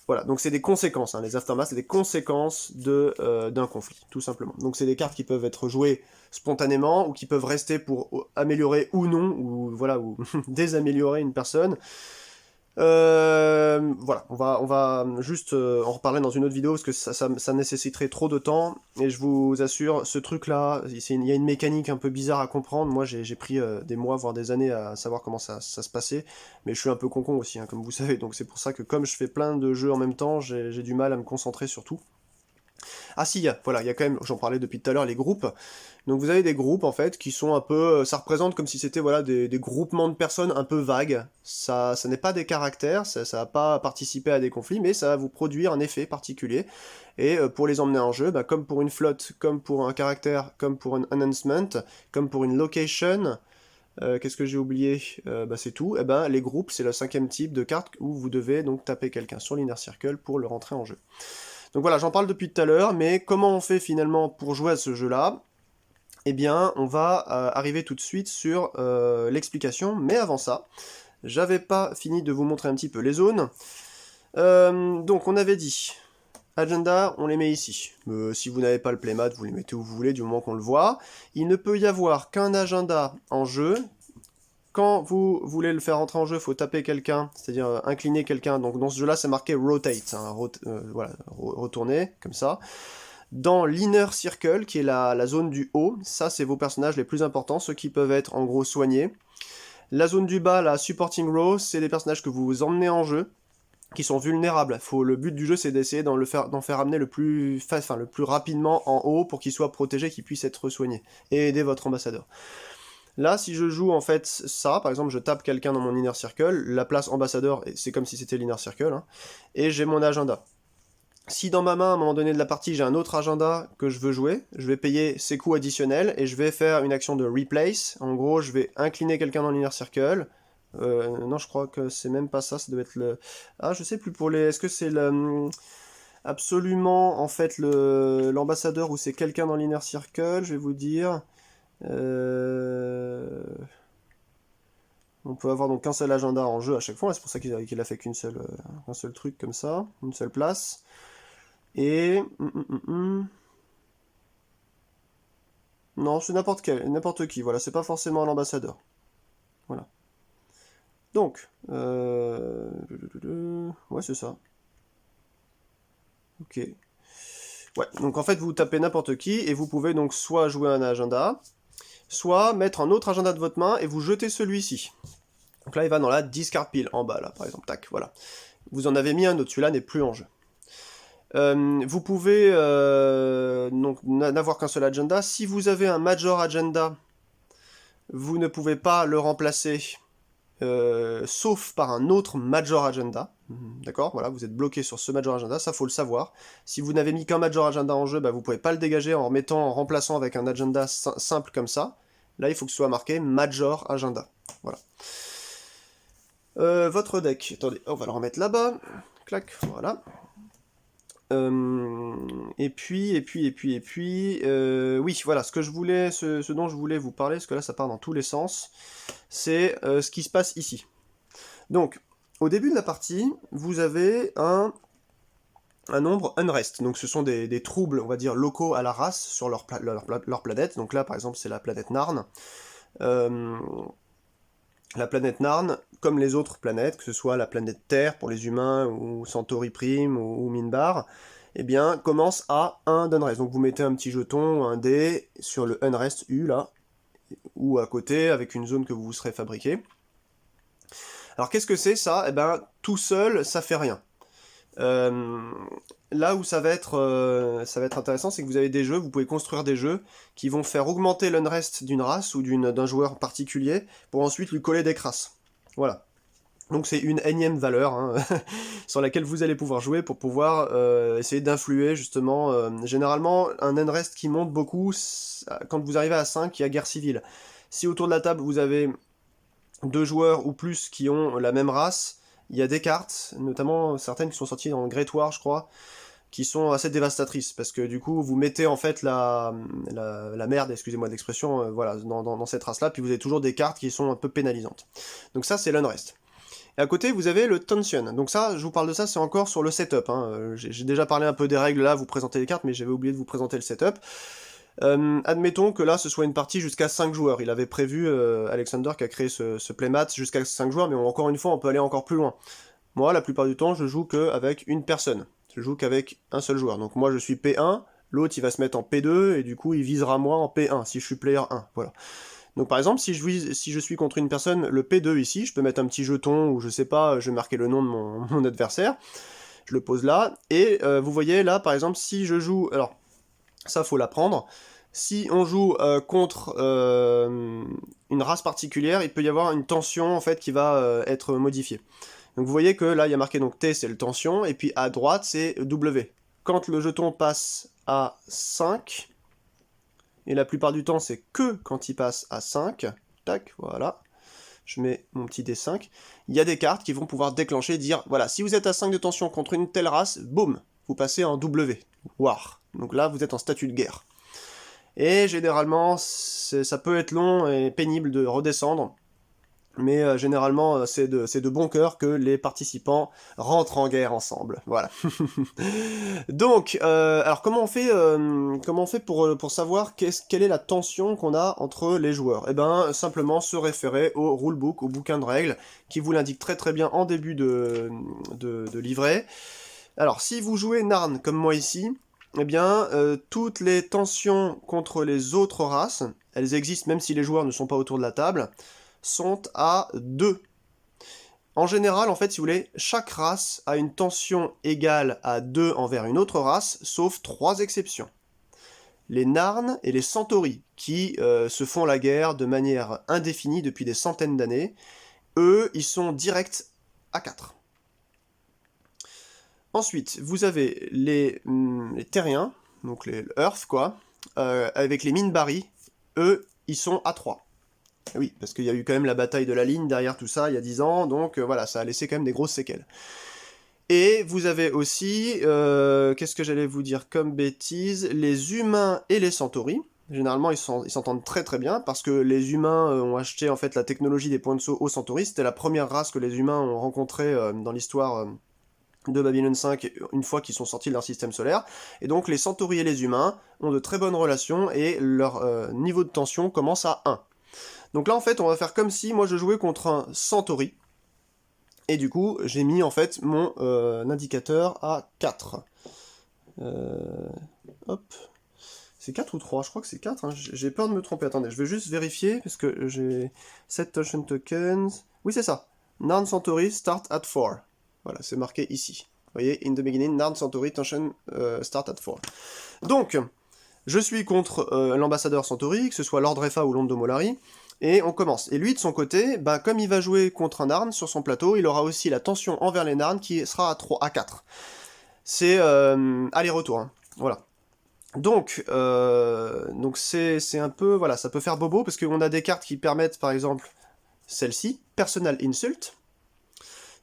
Voilà, donc c'est des conséquences, hein, les aftermaths, c'est des conséquences d'un conflit, tout simplement. Donc c'est des cartes qui peuvent être jouées spontanément, ou qui peuvent rester pour améliorer ou non, ou voilà, ou désaméliorer une personne. Voilà, on va juste en reparler dans une autre vidéo, parce que ça nécessiterait trop de temps, et je vous assure, ce truc-là, il y a une mécanique un peu bizarre à comprendre. Moi j'ai pris des mois, voire des années à savoir comment ça se passait, mais je suis un peu concon aussi, hein, comme vous savez, donc c'est pour ça que comme je fais plein de jeux en même temps, j'ai du mal à me concentrer sur tout. Ah si, voilà, il y a quand même, j'en parlais depuis tout à l'heure, les groupes. Donc vous avez des groupes en fait qui sont un peu, ça représente comme si c'était voilà des groupements de personnes un peu vagues. Ça n'est pas des caractères, ça va pas participer à des conflits, mais ça va vous produire un effet particulier. Et pour les emmener en jeu, bah, comme pour une flotte, comme pour un caractère, comme pour un announcement, comme pour une location, qu'est-ce que j'ai oublié? Bah, c'est tout. Et ben les groupes, c'est le 5e type de carte où vous devez donc taper quelqu'un sur l'inner circle pour le rentrer en jeu. Donc voilà, j'en parle depuis tout à l'heure, mais comment on fait finalement pour jouer à ce jeu-là? Eh bien, on va arriver tout de suite sur l'explication, mais avant ça, j'avais pas fini de vous montrer un petit peu les zones. Donc, on avait dit, agenda, on les met ici. Si vous n'avez pas le playmat, vous les mettez où vous voulez, du moment qu'on le voit. Il ne peut y avoir qu'un agenda en jeu. Quand vous voulez le faire entrer en jeu, il faut taper quelqu'un, c'est-à-dire incliner quelqu'un. Donc dans ce jeu-là, c'est marqué rotate, hein, voilà, retourner, comme ça. Dans l'inner circle, qui est la zone du haut, ça c'est vos personnages les plus importants, ceux qui peuvent être en gros soignés. La zone du bas, la supporting row, c'est des personnages que vous emmenez en jeu, qui sont vulnérables. Le but du jeu, c'est d'essayer d'en faire amener le plus rapidement en haut pour qu'ils soient protégés, qu'ils puissent être soignés, et aider votre ambassadeur. Là, si je joue en fait ça, par exemple, je tape quelqu'un dans mon inner circle, la place ambassadeur, c'est comme si c'était l'inner circle, hein, et j'ai mon agenda. Si dans ma main, à un moment donné de la partie, j'ai un autre agenda que je veux jouer, je vais payer ses coûts additionnels, et je vais faire une action de replace. En gros, je vais incliner quelqu'un dans l'inner circle. Non, je crois que c'est même pas ça, ça doit être le... Ah, je sais plus pour les... Est-ce que c'est le... Absolument, en fait, l'ambassadeur ou c'est quelqu'un dans l'inner circle, je vais vous dire... On peut avoir donc qu'un seul agenda en jeu à chaque fois, c'est pour ça qu'il a fait qu'un seul truc comme ça, une seule place. Et... Non, c'est n'importe qui, voilà, c'est pas forcément l'ambassadeur. Voilà. Donc, ouais, c'est ça. Ok. Ouais, donc en fait, vous tapez n'importe qui, et vous pouvez donc soit jouer un agenda, soit mettre un autre agenda de votre main, et vous jetez celui-ci. Donc là, il va dans la discard pile, en bas, là, par exemple, tac, voilà. Vous en avez mis un autre, celui-là n'est plus en jeu. Vous pouvez donc n'avoir qu'un seul agenda. Si vous avez un major agenda, vous ne pouvez pas le remplacer sauf par un autre major agenda. D'accord, voilà, vous êtes bloqué sur ce major agenda, ça faut le savoir. Si vous n'avez mis qu'un major agenda en jeu, bah, vous pouvez pas le dégager en remplaçant avec un agenda simple comme ça. Là, il faut que ce soit marqué major agenda. Voilà. Votre deck, attendez, on va le remettre là-bas. Clac, voilà. Et puis, oui, voilà, ce dont je voulais vous parler, parce que là ça part dans tous les sens, c'est ce qui se passe ici. Donc, au début de la partie, vous avez un nombre unrest, donc ce sont des troubles, on va dire, locaux à la race sur leur planète, donc là par exemple c'est la planète Narn. La planète Narn, comme les autres planètes, que ce soit la planète Terre pour les humains, ou Centauri Prime, ou Minbar, eh bien, commence à 1 d'unrest. Donc vous mettez un petit jeton, un dé, sur le unrest U, là, ou à côté, avec une zone que vous vous serez fabriquée. Alors qu'est-ce que c'est ça? Eh bien, tout seul, ça fait rien. Là où ça va être intéressant, c'est que vous avez des jeux, vous pouvez construire des jeux qui vont faire augmenter l'unrest d'une race ou d'un joueur particulier pour ensuite lui coller des crasses. Voilà. Donc c'est une énième valeur hein, sur laquelle vous allez pouvoir jouer pour pouvoir essayer d'influer justement. Généralement, un unrest qui monte beaucoup, quand vous arrivez à 5, il y a guerre civile. Si autour de la table vous avez 2 joueurs ou plus qui ont la même race, il y a des cartes, notamment certaines qui sont sorties dans le Great War, je crois, qui sont assez dévastatrices, parce que du coup, vous mettez en fait la merde, excusez-moi d'expression, voilà, dans cette race-là, puis vous avez toujours des cartes qui sont un peu pénalisantes. Donc ça, c'est l'unrest. Et à côté, vous avez le tension. Donc ça, je vous parle de ça, c'est encore sur le setup. J'ai déjà parlé un peu des règles là, vous présentez les cartes, mais j'avais oublié de vous présenter le setup. Admettons que là, ce soit une partie jusqu'à 5 joueurs. Il avait prévu, Alexander, qui a créé ce playmat, jusqu'à 5 joueurs, mais encore une fois, on peut aller encore plus loin. Moi, la plupart du temps, je joue qu'avec une personne. Je joue qu'avec un seul joueur. Donc moi, je suis P1, l'autre, il va se mettre en P2, et du coup, il visera moi en P1, si je suis player 1. Voilà. Donc par exemple, si je suis contre une personne, le P2 ici, je peux mettre un petit jeton, ou je sais pas, je vais marquer le nom de mon adversaire, je le pose là, et vous voyez là, par exemple, si je joue... Alors, ça, faut l'apprendre. Si on joue contre une race particulière, il peut y avoir une tension, en fait, qui va être modifiée. Donc vous voyez que là, il y a marqué donc T, c'est le tension, et puis à droite, c'est W. Quand le jeton passe à 5, et la plupart du temps, c'est que quand il passe à 5, tac, voilà, je mets mon petit D5, il y a des cartes qui vont pouvoir déclencher, dire, voilà, si vous êtes à 5 de tension contre une telle race, boum, vous passez en W, War. Donc là, vous êtes en statut de guerre. Et généralement, ça peut être long et pénible de redescendre, mais généralement, c'est de bon cœur que les participants rentrent en guerre ensemble. Voilà. Donc, alors comment on fait pour savoir quelle est la tension qu'on a entre les joueurs? Eh ben, simplement se référer au rulebook, au bouquin de règles, qui vous l'indique très très bien en début de livret. Alors, si vous jouez Narn, comme moi ici, eh bien, toutes les tensions contre les autres races, elles existent même si les joueurs ne sont pas autour de la table, sont à 2. En général, en fait, si vous voulez, chaque race a une tension égale à 2 envers une autre race, sauf 3 exceptions. Les Narn et les Centauri, qui se font la guerre de manière indéfinie depuis des centaines d'années, eux, ils sont directs à 4. Ensuite, vous avez les Terriens, donc les Earth, quoi, avec les Minbari, eux, ils sont à 3. Oui, parce qu'il y a eu quand même la bataille de la ligne derrière tout ça, il y a 10 ans, donc voilà, ça a laissé quand même des grosses séquelles. Et vous avez aussi, qu'est-ce que j'allais vous dire comme bêtise, les humains et les Centauri. Généralement, ils s'entendent très très bien, parce que les humains ont acheté en fait la technologie des points de saut aux Centauri, c'était la première race que les humains ont rencontrée dans l'histoire de Babylon 5 une fois qu'ils sont sortis de leur système solaire, et donc les Centauri et les humains ont de très bonnes relations, et leur niveau de tension commence à 1. Donc là, en fait, on va faire comme si moi je jouais contre un Centauri. Et du coup, j'ai mis en fait mon indicateur à 4. Hop. C'est 4 ou 3? Je crois que c'est 4. Hein. J'ai peur de me tromper. Attendez, je vais juste vérifier parce que j'ai 7 Tension Tokens. Oui, c'est ça. Narn Centauri start at 4. Voilà, c'est marqué ici. Vous voyez, in the beginning, Narn Centauri Tension start at 4. Donc, je suis contre l'ambassadeur Centauri, que ce soit Lord Refa ou Londo Mollari. Et on commence. Et lui, de son côté, ben, comme il va jouer contre un Narn sur son plateau, il aura aussi la tension envers les Narn qui sera à 4. C'est aller-retour. Hein. Voilà. Donc c'est un peu... Voilà, ça peut faire bobo, parce qu'on a des cartes qui permettent, par exemple, celle-ci, Personal Insult.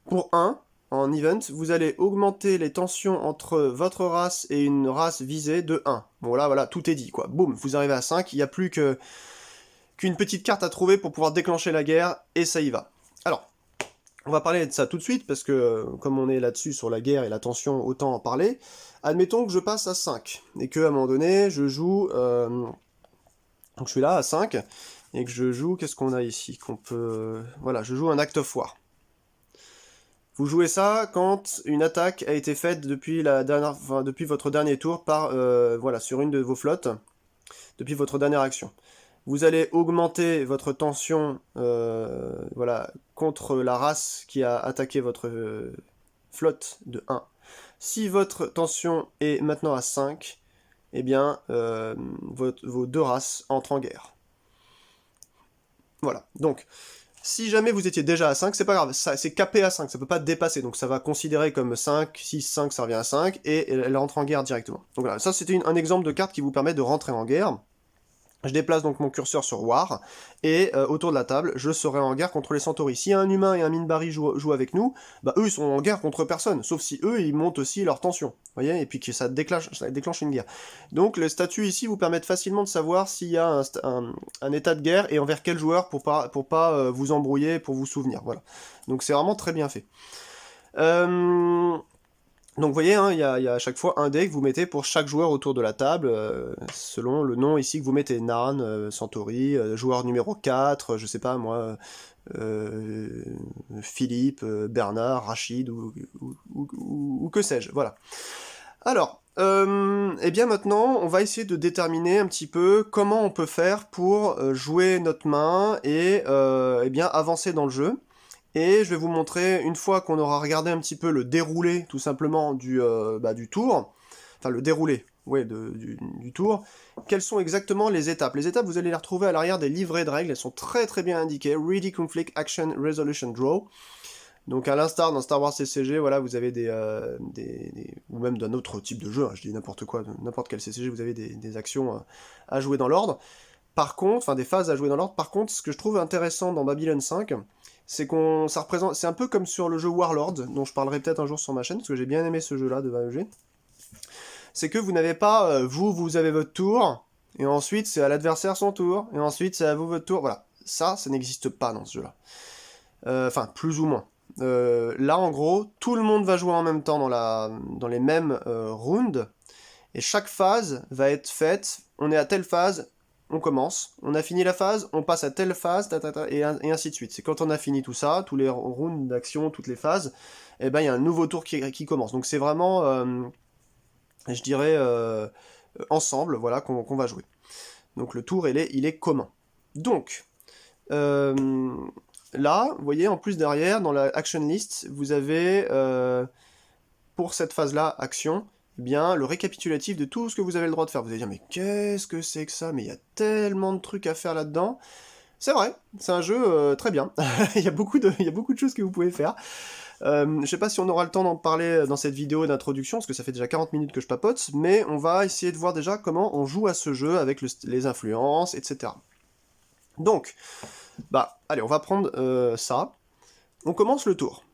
Pour 1, en event, vous allez augmenter les tensions entre votre race et une race visée de 1. Bon là, voilà, tout est dit, quoi. Boum, vous arrivez à 5, il n'y a plus qu'une petite carte à trouver pour pouvoir déclencher la guerre, et ça y va. Alors, on va parler de ça tout de suite, parce que comme on est là-dessus sur la guerre et la tension, autant en parler. Admettons que je passe à 5, et qu'à un moment donné, je joue... donc je suis là à 5, et que je joue... Qu'est-ce qu'on a ici qu'on peut... Voilà, je joue un Act of War. Vous jouez ça quand une attaque a été faite depuis votre dernier tour par, voilà, sur une de vos flottes, depuis votre dernière action. Vous allez augmenter votre tension voilà, contre la race qui a attaqué votre flotte de 1. Si votre tension est maintenant à 5, eh bien, vos deux races entrent en guerre. Voilà, donc, si jamais vous étiez déjà à 5, c'est pas grave, c'est capé à 5, ça peut pas dépasser, donc ça va considérer comme 5, 6, 5, ça revient à 5, et elle rentre en guerre directement. Donc voilà, ça c'était un exemple de carte qui vous permet de rentrer en guerre. Je déplace donc mon curseur sur War, et autour de la table, je serai en guerre contre les Centauri. Si un humain et un Minbari jouent avec nous, bah eux ils sont en guerre contre personne, sauf si eux ils montent aussi leur tension, voyez, et puis que ça déclenche une guerre. Donc le statut ici vous permet facilement de savoir s'il y a un état de guerre et envers quel joueur pour pas vous embrouiller, pour vous souvenir, voilà. Donc c'est vraiment très bien fait. Donc vous voyez, hein, il y a à chaque fois un dé que vous mettez pour chaque joueur autour de la table, selon le nom ici que vous mettez, Nan, Centauri, joueur numéro 4, je sais pas moi, Philippe, Bernard, Rachid, ou que sais-je, voilà. Alors, eh bien maintenant, on va essayer de déterminer un petit peu comment on peut faire pour jouer notre main et eh bien avancer dans le jeu. Et je vais vous montrer, une fois qu'on aura regardé un petit peu le déroulé, tout simplement, du tour, enfin le déroulé, ouais, du tour, quelles sont exactement les étapes. Les étapes, vous allez les retrouver à l'arrière des livrets de règles, elles sont très très bien indiquées, Ready, Conflict, Action, Resolution, Draw. Donc à l'instar dans Star Wars CCG, voilà, vous avez ou même d'un autre type de jeu, hein, je dis n'importe quoi, n'importe quel CCG, vous avez des actions à jouer dans l'ordre. Par contre, enfin des phases à jouer dans l'ordre. Par contre, ce que je trouve intéressant dans Babylon 5, c'est c'est un peu comme sur le jeu Warlord, dont je parlerai peut-être un jour sur ma chaîne, parce que j'ai bien aimé ce jeu-là de AEG. C'est que vous n'avez pas, vous avez votre tour, et ensuite c'est à l'adversaire son tour, et ensuite c'est à vous votre tour, voilà. Ça n'existe pas dans ce jeu-là. Enfin, plus ou moins. Là, en gros, tout le monde va jouer en même temps dans les mêmes rounds, et chaque phase va être faite, on est à telle phase, on commence, on a fini la phase, on passe à telle phase, et ainsi de suite. C'est quand on a fini tout ça, tous les rounds d'action, toutes les phases, et ben il y a un nouveau tour qui commence. Donc c'est vraiment, je dirais, ensemble, voilà, qu'on va jouer. Donc le tour, il est commun. Donc, là, vous voyez, en plus derrière, dans la action list, vous avez, pour cette phase-là, action, eh bien, le récapitulatif de tout ce que vous avez le droit de faire. Vous allez dire, mais qu'est-ce que c'est que ça? Mais il y a tellement de trucs à faire là-dedans. C'est vrai, c'est un jeu très bien. Il y a beaucoup de choses que vous pouvez faire. Je sais pas si on aura le temps d'en parler dans cette vidéo d'introduction, parce que ça fait déjà 40 minutes que je papote, mais on va essayer de voir déjà comment on joue à ce jeu avec les influences, etc. Donc, bah, allez, on va prendre ça. On commence le tour.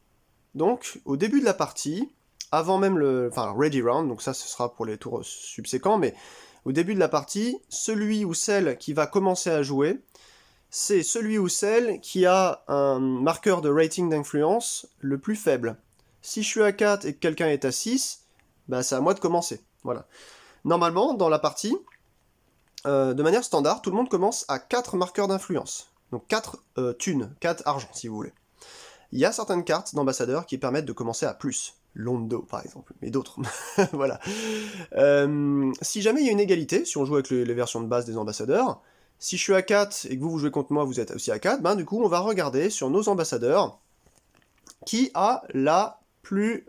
Donc, au début de la partie, avant même enfin, ready round, donc ça ce sera pour les tours subséquents, mais au début de la partie, celui ou celle qui va commencer à jouer, c'est celui ou celle qui a un marqueur de rating d'influence le plus faible. Si je suis à 4 et que quelqu'un est à 6, bah c'est à moi de commencer. Voilà. Normalement, dans la partie, de manière standard, tout le monde commence à 4 marqueurs d'influence. Donc 4 thunes, 4 argent si vous voulez. Il y a certaines cartes d'ambassadeurs qui permettent de commencer à plus. Londo, par exemple, mais d'autres. Voilà. Si jamais il y a une égalité, si on joue avec les versions de base des ambassadeurs, si je suis à 4 et que vous jouez contre moi, vous êtes aussi à 4, ben du coup, on va regarder sur nos ambassadeurs qui a la plus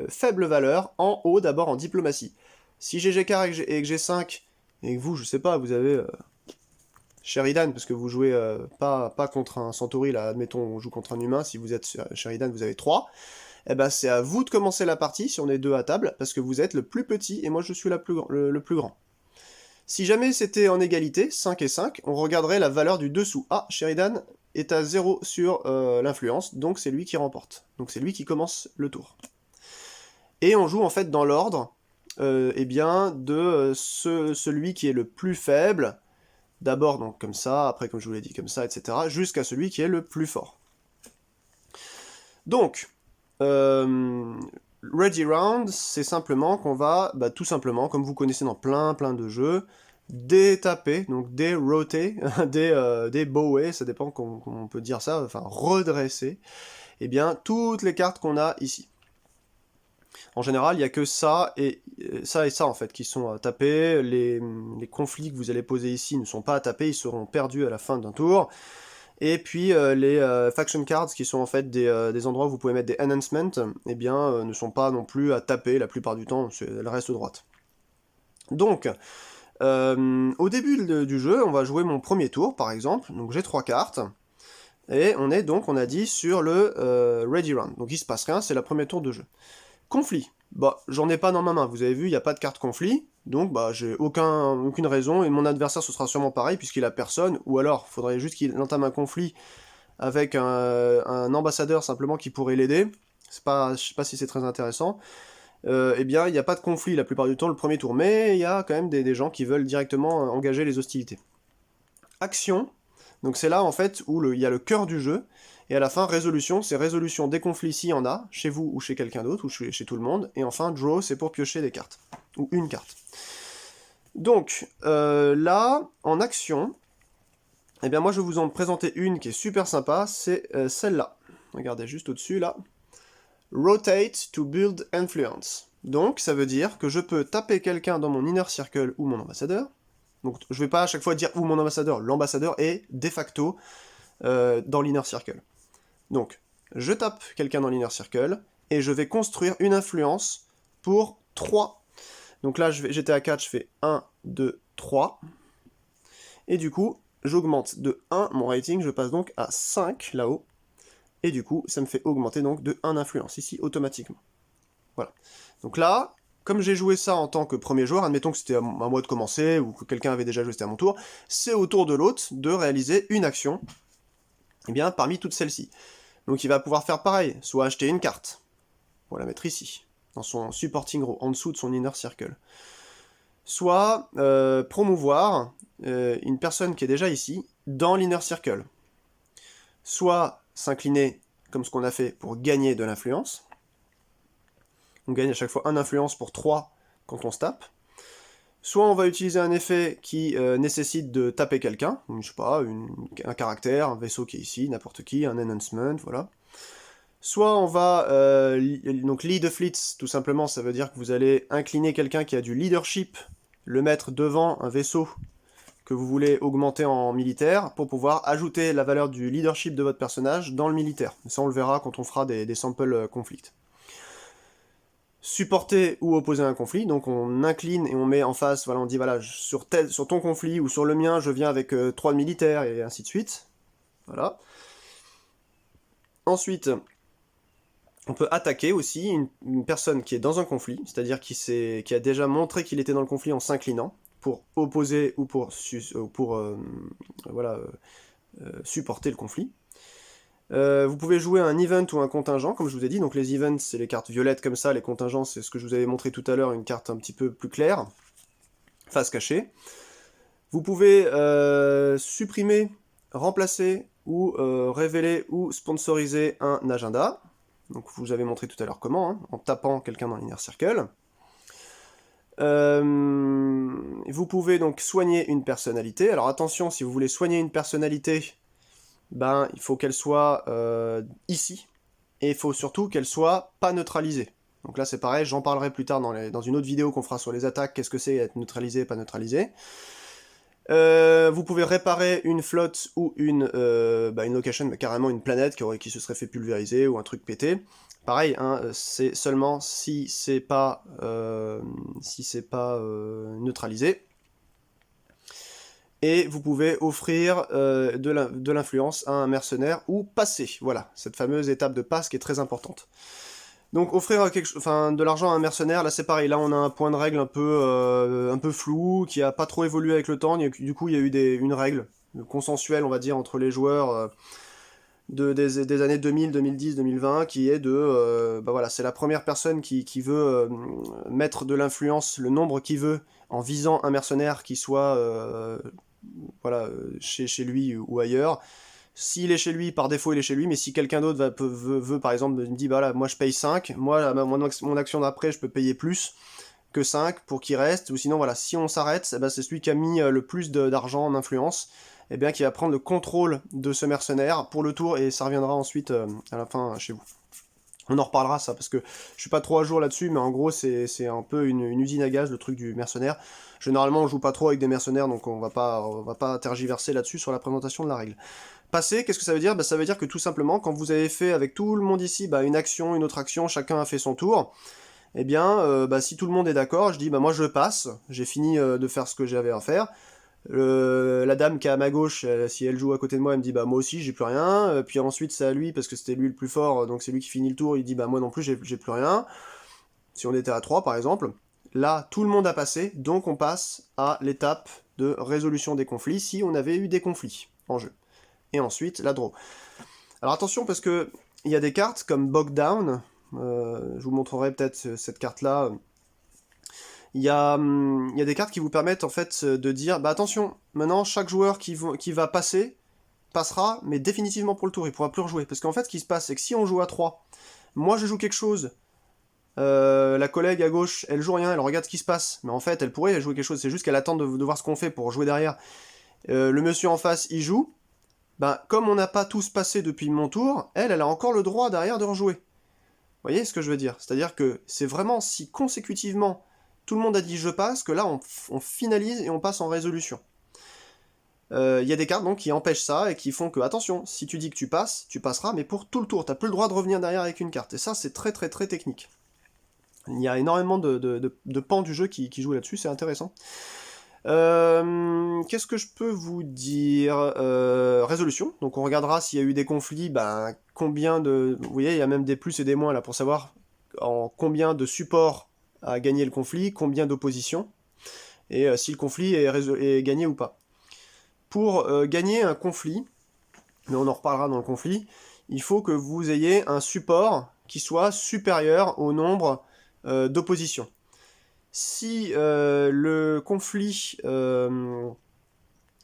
faible valeur en haut, d'abord en diplomatie. Si j'ai G4 et que j'ai 5, et que vous, je sais pas, vous avez Sheridan, parce que vous jouez pas contre un Centauri, là, admettons, on joue contre un humain, si vous êtes Sheridan, vous avez 3, eh ben c'est à vous de commencer la partie, si on est 2 à table, parce que vous êtes le plus petit, et moi je suis le plus grand. Si jamais c'était en égalité, 5 et 5, on regarderait la valeur du dessous. Ah, Sheridan est à 0 sur l'influence, donc c'est lui qui remporte. Donc c'est lui qui commence le tour. Et on joue en fait dans l'ordre eh bien, de celui qui est le plus faible, d'abord donc comme ça, après comme je vous l'ai dit comme ça, etc., jusqu'à celui qui est le plus fort. Donc, Ready Round, c'est simplement qu'on va, tout simplement, comme vous connaissez dans plein de jeux, détaper, donc déroter, débower, ça dépend comment on peut dire ça, enfin redresser, eh bien toutes les cartes qu'on a ici. En général, il n'y a que ça et ça en fait qui sont à taper. Les conflits que vous allez poser ici ne sont pas à taper, ils seront perdus à la fin d'un tour. Et puis les faction cards, qui sont en fait des endroits où vous pouvez mettre des enhancements, eh bien ne sont pas non plus à taper la plupart du temps, elles restent droites. Donc, au début du jeu, on va jouer mon premier tour par exemple, donc j'ai 3 cartes, et on est donc, on a dit, sur le Ready Round. Donc il se passe rien, c'est le premier tour de jeu. Conflit. bah, j'en ai pas dans ma main, vous avez vu, il n'y a pas de carte conflit, donc bah, j'ai aucune raison, et mon adversaire ce sera sûrement pareil, puisqu'il a personne, ou alors, il faudrait juste qu'il entame un conflit avec un ambassadeur simplement qui pourrait l'aider, je sais pas si c'est très intéressant, eh bien, il n'y a pas de conflit la plupart du temps le premier tour, mais il y a quand même des gens qui veulent directement engager les hostilités. Action, donc c'est là en fait où il y a le cœur du jeu, et à la fin, résolution, c'est résolution des conflits s'il y en a, chez vous ou chez quelqu'un d'autre, ou chez tout le monde, et enfin, draw, c'est pour piocher des cartes, ou une carte. Donc, là, en action, eh bien moi je vais vous en présenter une qui est super sympa, c'est celle-là. Regardez juste au-dessus là. Rotate to build influence. Donc ça veut dire que je peux taper quelqu'un dans mon inner circle ou mon ambassadeur. Donc je vais pas à chaque fois dire où mon ambassadeur, l'ambassadeur est de facto dans l'inner circle. Donc je tape quelqu'un dans l'inner circle et je vais construire une influence pour 3. Donc là j'étais à 4, je fais 1, 2, 3. Et du coup, j'augmente de 1 mon rating, je passe donc à 5 là-haut. Et du coup, ça me fait augmenter donc de 1 influence, ici, automatiquement. Voilà. Donc là, comme j'ai joué ça en tant que premier joueur, admettons que c'était à moi de commencer, ou que quelqu'un avait déjà joué, c'était à mon tour, c'est au tour de l'autre de réaliser une action, eh bien, parmi toutes celles-ci. Donc il va pouvoir faire pareil, soit acheter une carte, pour la mettre ici, dans son supporting row, en dessous de son inner circle. Soit promouvoir une personne qui est déjà ici, dans l'inner circle. Soit s'incliner, comme ce qu'on a fait, pour gagner de l'influence. On gagne à chaque fois 1 influence pour 3 quand on se tape. Soit on va utiliser un effet qui nécessite de taper quelqu'un, je sais pas, un caractère, un vaisseau qui est ici, n'importe qui, un enhancement, voilà. Soit on va, donc lead a fleets, tout simplement, ça veut dire que vous allez incliner quelqu'un qui a du leadership, le mettre devant un vaisseau que vous voulez augmenter en militaire, pour pouvoir ajouter la valeur du leadership de votre personnage dans le militaire. Ça on le verra quand on fera des sample conflicts. Supporter ou opposer un conflit, donc on incline et on met en face, voilà, on dit voilà, sur ton conflit ou sur le mien, je viens avec 3 de militaires, et ainsi de suite. Voilà. Ensuite, on peut attaquer aussi une personne qui est dans un conflit, c'est-à-dire qui a déjà montré qu'il était dans le conflit en s'inclinant, pour opposer ou pour supporter le conflit. Vous pouvez jouer un event ou un contingent, comme je vous ai dit. Donc les events, c'est les cartes violettes comme ça, les contingents, c'est ce que je vous avais montré tout à l'heure, une carte un petit peu plus claire, face cachée. Vous pouvez supprimer, remplacer ou révéler ou sponsoriser un agenda. Donc je vous avais montré tout à l'heure comment, hein, en tapant quelqu'un dans l'inner circle. Vous pouvez donc soigner une personnalité. Alors attention, si vous voulez soigner une personnalité, ben, il faut qu'elle soit ici, et il faut surtout qu'elle soit pas neutralisée. Donc là c'est pareil, j'en parlerai plus tard dans une autre vidéo qu'on fera sur les attaques, qu'est-ce que c'est être neutralisé, pas neutralisé. Vous pouvez réparer une flotte ou une location, mais carrément une planète qui se serait fait pulvériser, ou un truc pété. Pareil, hein, c'est seulement si c'est pas neutralisé. Et vous pouvez offrir de l'influence à un mercenaire, ou passer, voilà, cette fameuse étape de passe qui est très importante. Donc offrir de l'argent à un mercenaire, là c'est pareil, là on a un point de règle un peu flou, qui a pas trop évolué avec le temps, du coup il y a eu une règle consensuelle, on va dire, entre les joueurs des années 2000, 2010, 2020, qui est voilà, c'est la première personne qui veut mettre de l'influence, le nombre qu'il veut, en visant un mercenaire qui soit chez lui ou ailleurs. S'il est chez lui, par défaut il est chez lui, mais si quelqu'un d'autre veut par exemple me dit, bah là, moi je paye 5, moi mon action d'après je peux payer plus que 5 pour qu'il reste, ou sinon voilà, si on s'arrête, eh ben, c'est celui qui a mis le plus d'argent en influence, eh bien, qui va prendre le contrôle de ce mercenaire pour le tour, et ça reviendra ensuite à la fin chez vous. On en reparlera ça, parce que je suis pas trop à jour là-dessus, mais en gros c'est un peu une usine à gaz, le truc du mercenaire. Généralement on joue pas trop avec des mercenaires, donc on va pas tergiverser là-dessus sur la présentation de la règle. Passer, qu'est-ce que ça veut dire? Ça veut dire que tout simplement, quand vous avez fait avec tout le monde ici une action, une autre action, chacun a fait son tour, eh bien, si tout le monde est d'accord, je dis, moi je passe, j'ai fini de faire ce que j'avais à faire. La dame qui est à ma gauche, si elle joue à côté de moi, elle me dit, moi aussi j'ai plus rien, puis ensuite c'est à lui, parce que c'était lui le plus fort, donc c'est lui qui finit le tour, il dit, moi non plus j'ai plus rien. si on était à 3 par exemple, là tout le monde a passé, donc on passe à l'étape de résolution des conflits si on avait eu des conflits en jeu. Et ensuite la draw. Alors attention parce que il y a des cartes comme Bog Down, je vous montrerai peut-être cette carte-là. Il y a des cartes qui vous permettent en fait de dire, bah attention, maintenant chaque joueur qui va passer, passera, mais définitivement pour le tour, il pourra plus rejouer. Parce qu'en fait ce qui se passe, c'est que si on joue à 3, moi je joue quelque chose, la collègue à gauche, elle joue rien, elle regarde ce qui se passe, mais en fait elle pourrait jouer quelque chose, c'est juste qu'elle attend de voir ce qu'on fait pour jouer derrière. Le monsieur en face, il joue, ben, comme on n'a pas tous passé depuis mon tour, elle a encore le droit derrière de rejouer. Vous voyez ce que je veux dire? C'est-à-dire que c'est vraiment si consécutivement tout le monde a dit je passe, que là on finalise et on passe en résolution. Il y a des cartes donc qui empêchent ça et qui font que, attention, si tu dis que tu passes, tu passeras, mais pour tout le tour, t'as plus le droit de revenir derrière avec une carte. Et ça c'est très très très technique. Il y a énormément de pans du jeu qui jouent là-dessus, c'est intéressant. Qu'est-ce que je peux vous dire? Résolution. Donc on regardera s'il y a eu des conflits, ben, combien de... Vous voyez, il y a même des plus et des moins là pour savoir en combien de supports a gagné le conflit, combien d'opposition, et si le conflit est gagné ou pas. Pour gagner un conflit, mais on en reparlera dans le conflit, il faut que vous ayez un support qui soit supérieur au nombre d'oppositions. Si le conflit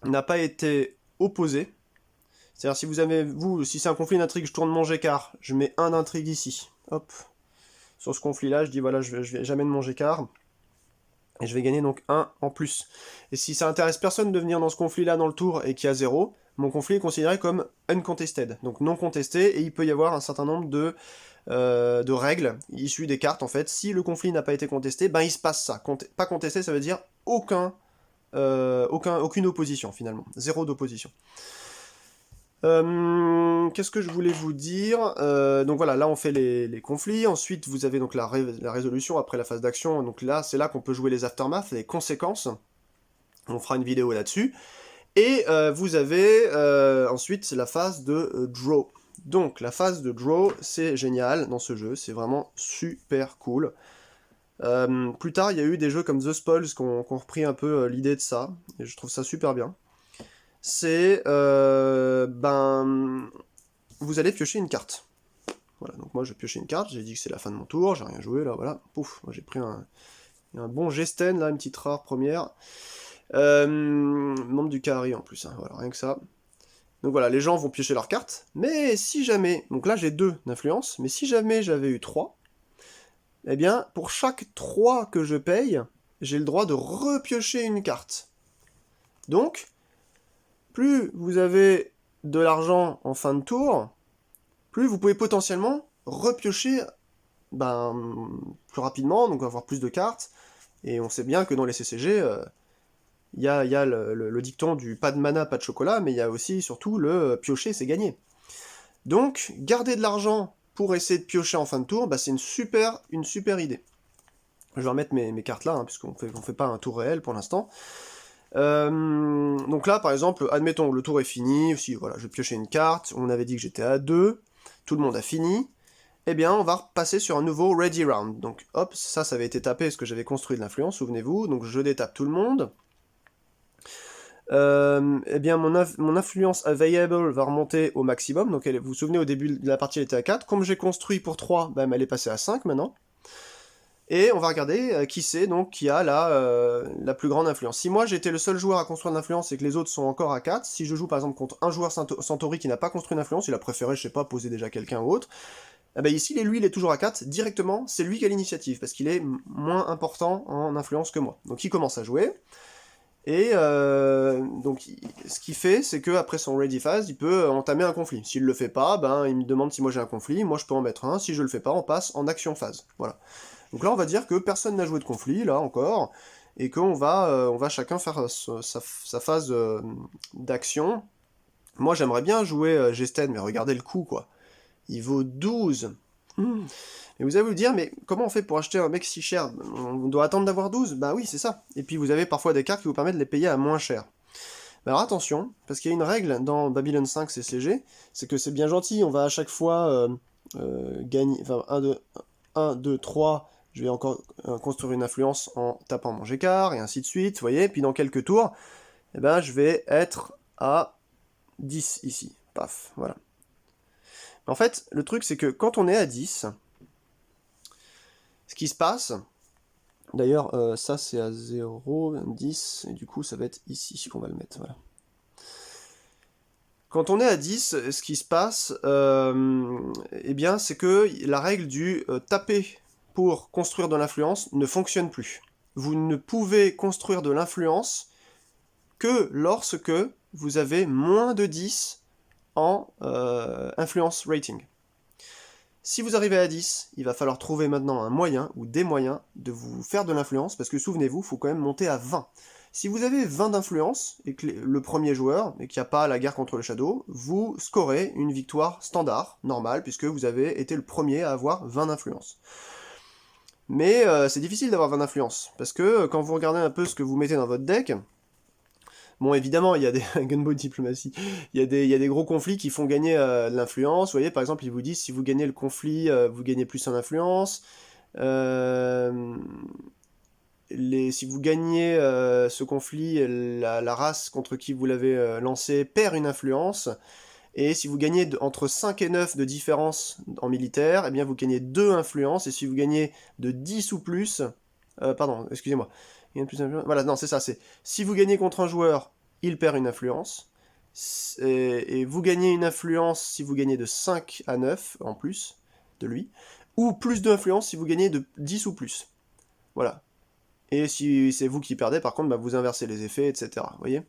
n'a pas été opposé, c'est-à-dire si vous avez, si c'est un conflit d'intrigue, je tourne mon G-car, je mets un d'intrigue ici, hop, sur ce conflit-là, je dis voilà, j'amène mon G-car, et je vais gagner donc 1 en plus. Et si ça intéresse personne de venir dans ce conflit-là dans le tour et qu'il y a 0, mon conflit est considéré comme uncontested, donc non contesté, et il peut y avoir un certain nombre de règles issues des cartes en fait. Si le conflit n'a pas été contesté, ben il se passe ça. Pas contesté, ça veut dire aucune opposition finalement, 0 d'opposition. Qu'est-ce que je voulais vous dire? Donc voilà, là on fait les conflits, ensuite vous avez donc la résolution après la phase d'action, donc là c'est là qu'on peut jouer les aftermaths, les conséquences, on fera une vidéo là-dessus, et vous avez ensuite la phase de draw. Donc la phase de draw, c'est génial dans ce jeu, c'est vraiment super cool. Plus tard, il y a eu des jeux comme The Spoils qui ont repris un peu l'idée de ça, et je trouve ça super bien. C'est, vous allez piocher une carte. Voilà, donc moi je vais piocher une carte, j'ai dit que c'est la fin de mon tour, j'ai rien joué là, voilà, pouf, moi j'ai pris un bon Gesten là, une petite rare première. Membre du Kahari en plus, hein, voilà, rien que ça. Donc voilà, les gens vont piocher leurs cartes, mais si jamais, donc là j'ai 2 d'influence, mais si jamais j'avais eu 3, eh bien, pour chaque 3 que je paye, j'ai le droit de repiocher une carte. Donc, plus vous avez de l'argent en fin de tour, plus vous pouvez potentiellement repiocher plus rapidement, donc avoir plus de cartes, et on sait bien que dans les CCG, il y a le dicton du pas de mana, pas de chocolat, mais il y a aussi surtout le piocher, c'est gagner. Donc, garder de l'argent pour essayer de piocher en fin de tour, c'est une super idée. Je vais remettre mes cartes là, hein, puisqu'on fait pas un tour réel pour l'instant. Donc là, par exemple, admettons, le tour est fini, si voilà, je piochais une carte, on avait dit que j'étais à 2, tout le monde a fini, eh bien, on va repasser sur un nouveau Ready Round. Donc, hop, ça avait été tapé parce que j'avais construit de l'influence, souvenez-vous, donc je détape tout le monde. Eh bien, mon influence available va remonter au maximum, donc vous vous souvenez, au début de la partie, elle était à 4, comme j'ai construit pour 3, elle est passée à 5 maintenant. Et on va regarder qui c'est donc qui a la plus grande influence. Si moi j'étais le seul joueur à construire de l'influence et que les autres sont encore à 4, si je joue par exemple contre un joueur Centauri qui n'a pas construit d'influence, il a préféré, je sais pas, poser déjà quelqu'un ou autre, ici lui il est toujours à 4, directement c'est lui qui a l'initiative, parce qu'il est moins important en influence que moi. Donc il commence à jouer, et donc ce qu'il fait, c'est qu'après son ready phase, il peut entamer un conflit. S'il le fait pas, il me demande si moi j'ai un conflit, moi je peux en mettre un, si je le fais pas, on passe en action phase. Voilà. Donc là, on va dire que personne n'a joué de conflit, là, encore, et qu'on va chacun faire sa phase d'action. Moi, j'aimerais bien jouer Gesten, mais regardez le coup, quoi. Il vaut 12. Et vous allez vous dire, mais comment on fait pour acheter un mec si cher? On doit attendre d'avoir 12? Bah oui, c'est ça. Et puis vous avez parfois des cartes qui vous permettent de les payer à moins cher. Alors attention, parce qu'il y a une règle dans Babylon 5 CCG, c'est que c'est bien gentil, on va à chaque fois gagner, enfin 1, 2, 3... je vais encore construire une influence en tapant mon G-car, et ainsi de suite, vous voyez, puis dans quelques tours, eh ben, je vais être à 10 ici, paf, voilà. En fait, le truc c'est que quand on est à 10, ce qui se passe, d'ailleurs, ça c'est à 0, 10, et du coup ça va être ici qu'on va le mettre, voilà. Quand on est à 10, ce qui se passe, eh bien, c'est que la règle du taper pour construire de l'influence ne fonctionne plus. Vous ne pouvez construire de l'influence que lorsque vous avez moins de 10 en influence rating. Si vous arrivez à 10, il va falloir trouver maintenant un moyen ou des moyens de vous faire de l'influence, parce que souvenez-vous, il faut quand même monter à 20. Si vous avez 20 d'influence, et que le premier joueur, et qu'il n'y a pas la guerre contre le Shadow, vous scorez une victoire standard, normale, puisque vous avez été le premier à avoir 20 d'influence. Mais c'est difficile d'avoir 20 d'influence, parce que quand vous regardez un peu ce que vous mettez dans votre deck, bon, évidemment, il y a des gunboat diplomatie, il y a des gros conflits qui font gagner de l'influence. Vous voyez, par exemple, ils vous disent si vous gagnez le conflit, vous gagnez plus en influence. Si vous gagnez ce conflit, la race contre qui vous l'avez lancé perd une influence. Et si vous gagnez entre 5 et 9 de différence en militaire, eh bien vous gagnez 2 influences. Et si vous gagnez de 10 ou plus... pardon, excusez-moi. Voilà, non, c'est ça. C'est si vous gagnez contre un joueur, il perd une influence. Et vous gagnez une influence si vous gagnez de 5 à 9 en plus de lui. Ou plus d'influence si vous gagnez de 10 ou plus. Voilà. Et si c'est vous qui perdez, par contre, bah, vous inversez les effets, etc. Vous voyez ?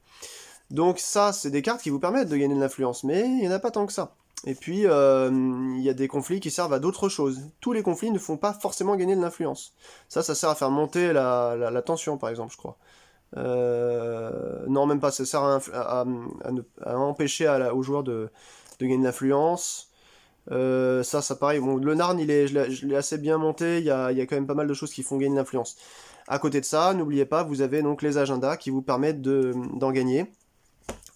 Donc ça, c'est des cartes qui vous permettent de gagner de l'influence, mais il n'y en a pas tant que ça. Et puis, il y a des conflits qui servent à d'autres choses. Tous les conflits ne font pas forcément gagner de l'influence. Ça sert à faire monter la tension, par exemple, je crois. Non, même pas, ça sert à empêcher aux joueurs de gagner de l'influence. Ça pareil, bon, le Narn, je l'ai assez bien monté, il y a quand même pas mal de choses qui font gagner de l'influence. À côté de ça, n'oubliez pas, vous avez donc les agendas qui vous permettent d'en gagner,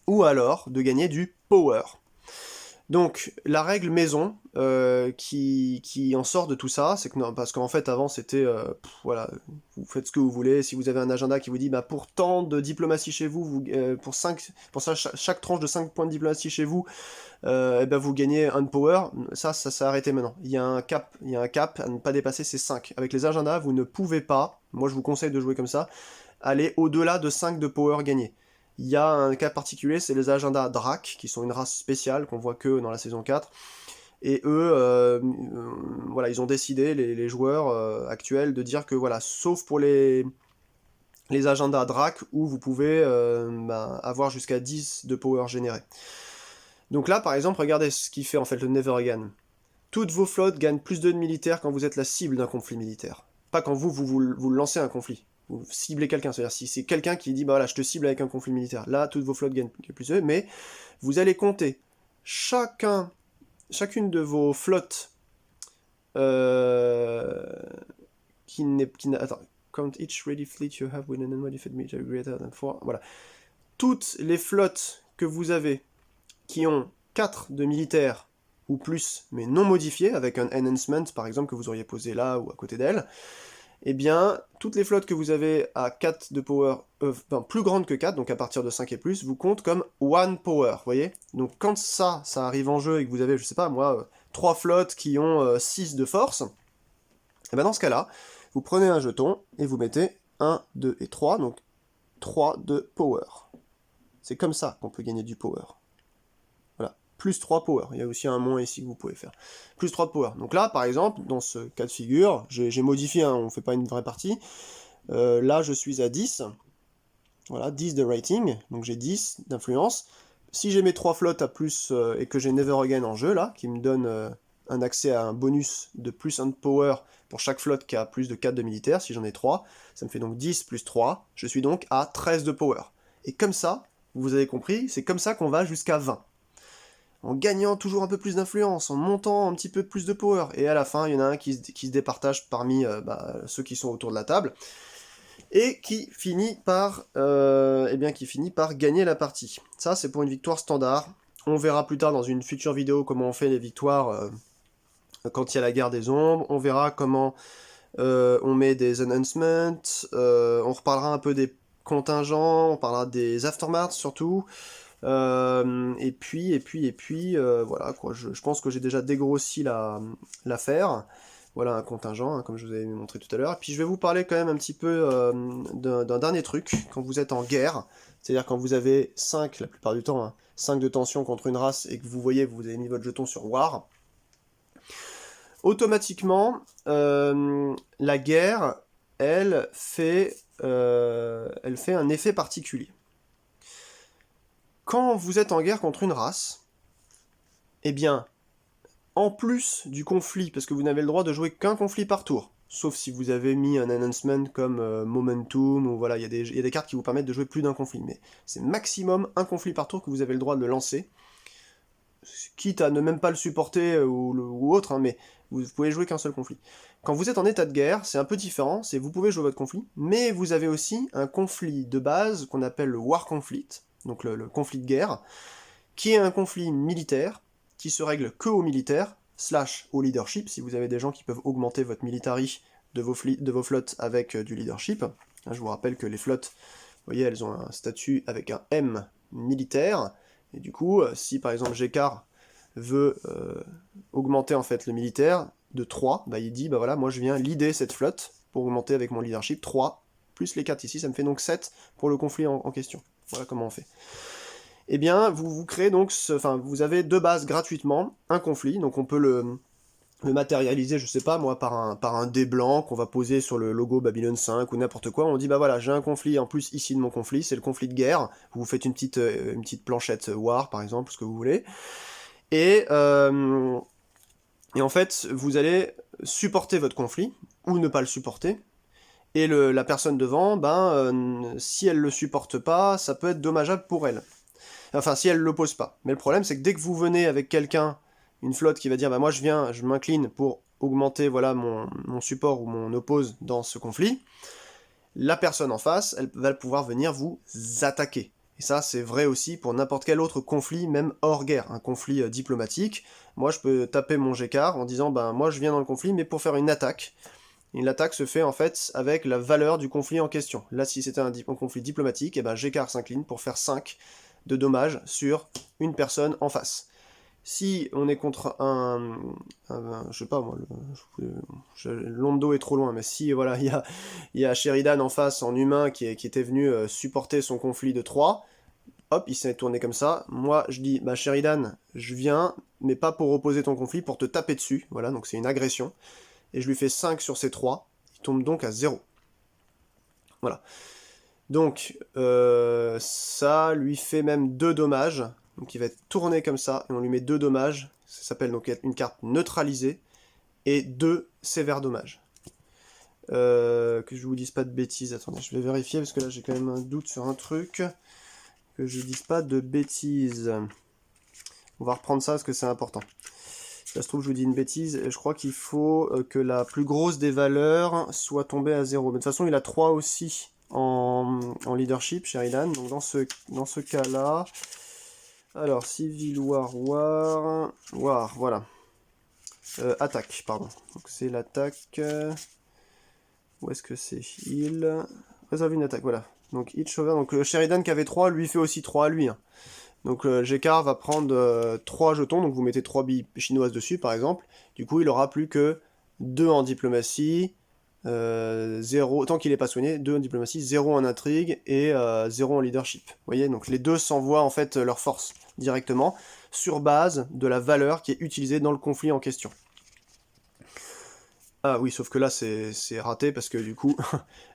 ou alors de gagner du power. Donc, la règle maison qui en sort de tout ça, c'est que non, parce qu'en fait, avant, c'était, voilà, vous faites ce que vous voulez. Si vous avez un agenda qui vous dit, bah, pour tant de diplomatie chez vous, pour chaque tranche de 5 points de diplomatie chez vous, et ben vous gagnez un de power. Ça s'est arrêté maintenant. Il y a un cap à ne pas dépasser, c'est 5. Avec les agendas, vous ne pouvez pas, moi je vous conseille de jouer comme ça, aller au-delà de 5 de power gagnés. Il y a un cas particulier, c'est les agendas Drak, qui sont une race spéciale qu'on voit que dans la saison 4. Et eux, voilà, ils ont décidé, les joueurs actuels, de dire que voilà, sauf pour les agendas Drak, où vous pouvez avoir jusqu'à 10 de power généré. Donc là, par exemple, regardez ce qu'il fait en fait le Never Again. Toutes vos flottes gagnent plus de militaires quand vous êtes la cible d'un conflit militaire. Pas quand vous lancez un conflit. Vous ciblez quelqu'un, c'est-à-dire si c'est quelqu'un qui dit bah voilà, je te cible avec un conflit militaire, là toutes vos flottes gagnent plus de, mais vous allez compter chacune de vos flottes attends, count each ready fleet you have with an unmodified military greater than 4. Voilà. Toutes les flottes que vous avez qui ont 4 de militaires ou plus, mais non modifiés, avec un enhancement par exemple que vous auriez posé là ou à côté d'elle, eh bien, toutes les flottes que vous avez à 4 de power, plus grandes que 4, donc à partir de 5 et plus, vous comptent comme 1 power, vous voyez ? Donc quand ça arrive en jeu et que vous avez, je sais pas moi, 3 flottes qui ont 6 de force, et bien dans ce cas-là, vous prenez un jeton et vous mettez 1, 2 et 3, donc 3 de power. C'est comme ça qu'on peut gagner du power. Voilà, plus 3 power. Il y a aussi un moins ici que vous pouvez faire. Plus 3 de power. Donc là, par exemple, dans ce cas de figure, j'ai modifié, hein, on ne fait pas une vraie partie. Là, je suis à 10. Voilà, 10 de rating, donc j'ai 10 d'influence. Si j'ai mes 3 flottes à plus et que j'ai Never Again en jeu, là, qui me donne un accès à un bonus de plus 1 de power pour chaque flotte qui a plus de 4 de militaire, si j'en ai 3, ça me fait donc 10 plus 3, je suis donc à 13 de power. Et comme ça, vous avez compris, c'est comme ça qu'on va jusqu'à 20. En gagnant toujours un peu plus d'influence, en montant un petit peu plus de power, et à la fin, il y en a un qui se départage parmi ceux qui sont autour de la table, et qui finit par gagner la partie. Ça, c'est pour une victoire standard. On verra plus tard dans une future vidéo comment on fait les victoires quand il y a la guerre des ombres. On verra comment On met des enhancements, on reparlera un peu des contingents, on parlera des aftermaths surtout. Voilà quoi, je pense que j'ai déjà dégrossi l'affaire. Voilà un contingent, hein, comme je vous avais montré tout à l'heure. Et puis je vais vous parler quand même un petit peu d'un dernier truc, quand vous êtes en guerre, c'est-à-dire quand vous avez 5, la plupart du temps, hein, 5 de tension contre une race, et que vous voyez, vous avez mis votre jeton sur War, automatiquement, la guerre, elle fait un effet particulier. Quand vous êtes en guerre contre une race, eh bien, en plus du conflit, parce que vous n'avez le droit de jouer qu'un conflit par tour, sauf si vous avez mis un announcement comme Momentum, ou voilà, il y a des cartes qui vous permettent de jouer plus d'un conflit, mais c'est maximum un conflit par tour que vous avez le droit de lancer, quitte à ne même pas le supporter ou autre, hein, mais vous pouvez jouer qu'un seul conflit. Quand vous êtes en état de guerre, c'est un peu différent, c'est vous pouvez jouer votre conflit, mais vous avez aussi un conflit de base qu'on appelle le War Conflict, donc le conflit de guerre, qui est un conflit militaire, qui se règle que au militaire, / au leadership, si vous avez des gens qui peuvent augmenter votre military de vos flottes avec du leadership. Je vous rappelle que les flottes, vous voyez, elles ont un statut avec un M militaire, et du coup, si par exemple Gekar veut augmenter en fait le militaire de 3, bah il dit, bah voilà, moi je viens leader cette flotte pour augmenter avec mon leadership 3, plus les 4 ici, ça me fait donc 7 pour le conflit en question. Voilà comment on fait. Eh bien, vous créez donc, vous avez de base gratuitement un conflit, donc on peut le matérialiser, je sais pas moi, par un dé blanc qu'on va poser sur le logo Babylon 5 ou n'importe quoi. On dit bah voilà, j'ai un conflit en plus ici de mon conflit, c'est le conflit de guerre. Vous faites une petite planchette War par exemple, ce que vous voulez, et en fait vous allez supporter votre conflit ou ne pas le supporter. Et la personne devant, si elle le supporte pas, ça peut être dommageable pour elle. Enfin, si elle l'oppose pas. Mais le problème, c'est que dès que vous venez avec quelqu'un, une flotte qui va dire, bah moi je viens, je m'incline pour augmenter voilà mon support ou mon oppose dans ce conflit, la personne en face, elle va pouvoir venir vous attaquer. Et ça, c'est vrai aussi pour n'importe quel autre conflit, même hors guerre, un conflit diplomatique. Moi, je peux taper mon Gécard en disant, ben moi je viens dans le conflit, mais pour faire une attaque. Et l'attaque se fait en fait avec la valeur du conflit en question. Là, si c'était un conflit diplomatique, et ben Gécard s'incline pour faire 5 de dommages sur une personne en face. Si on est contre je sais pas moi, Londo est trop loin, mais si voilà, il y a Sheridan en face en humain qui était venu supporter son conflit de 3, hop, il s'est tourné comme ça. Moi, je dis, bah Sheridan, je viens, mais pas pour opposer ton conflit, pour te taper dessus. Voilà, donc c'est une agression. Et je lui fais 5 sur ces 3. Il tombe donc à 0. Voilà. Donc, ça lui fait même 2 dommages. Donc il va être tourné comme ça, et on lui met 2 dommages. Ça s'appelle donc une carte neutralisée, et 2 sévères dommages. Que je vous dise pas de bêtises, attendez, je vais vérifier, parce que là j'ai quand même un doute sur un truc. Que je dise pas de bêtises. On va reprendre ça, parce que c'est important. Ça se trouve, je vous dis une bêtise, je crois qu'il faut que la plus grosse des valeurs soit tombée à 0. Mais de toute façon, il a 3 aussi en leadership, Sheridan. Donc dans ce cas-là, alors Civil War, voilà. Attaque, pardon. Donc c'est l'attaque. Où est-ce que c'est? Il réserve une attaque, voilà. Donc each over. Donc Sheridan qui avait 3, lui fait aussi 3 à lui. Hein. Donc Gekar va prendre 3 jetons, donc vous mettez 3 billes chinoises dessus par exemple. Du coup il aura plus que 2 en diplomatie, 0, tant qu'il n'est pas soigné, 2 en diplomatie, 0 en intrigue et 0 en leadership. Vous voyez, donc les deux s'envoient en fait leur force directement sur base de la valeur qui est utilisée dans le conflit en question. Ah oui, sauf que là c'est raté parce que du coup,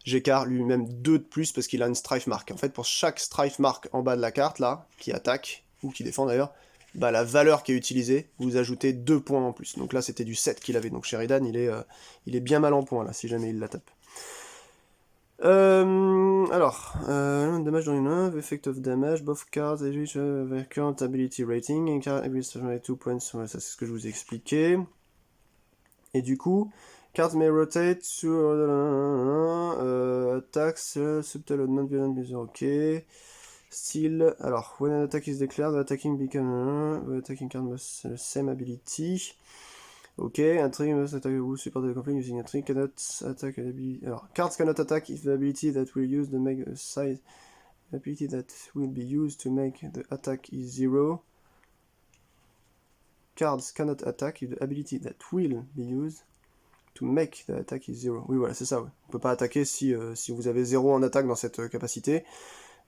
Gekar lui-même 2 de plus parce qu'il a une strife mark. En fait, pour chaque strife mark en bas de la carte, là, qui attaque, ou qui défend d'ailleurs, bah la valeur qui est utilisée, vous ajoutez 2 points en plus. Donc là c'était du 7 qu'il avait, donc Sheridan il est bien mal en point là, si jamais il la tape. Damage dans une œuvre, effect of damage, both cards, current ability rating, and card ability 2 points, ça c'est ce que je vous ai expliqué. Et du coup, cards may rotate sur attacks, subtle non-violent measure, ok. Style, alors, when an attack is declared, the attacking card must have the same ability. Ok, un tree must attack who support the conflict using a tree cannot attack an ability. Alors, cards cannot attack if the ability that will use to make a side. The ability that will be used to make the attack is 0. Cards cannot attack if the ability that will be used to make the attack is 0. Oui, voilà, c'est ça. Ouais. On peut pas attaquer si vous avez 0 en attaque dans cette capacité.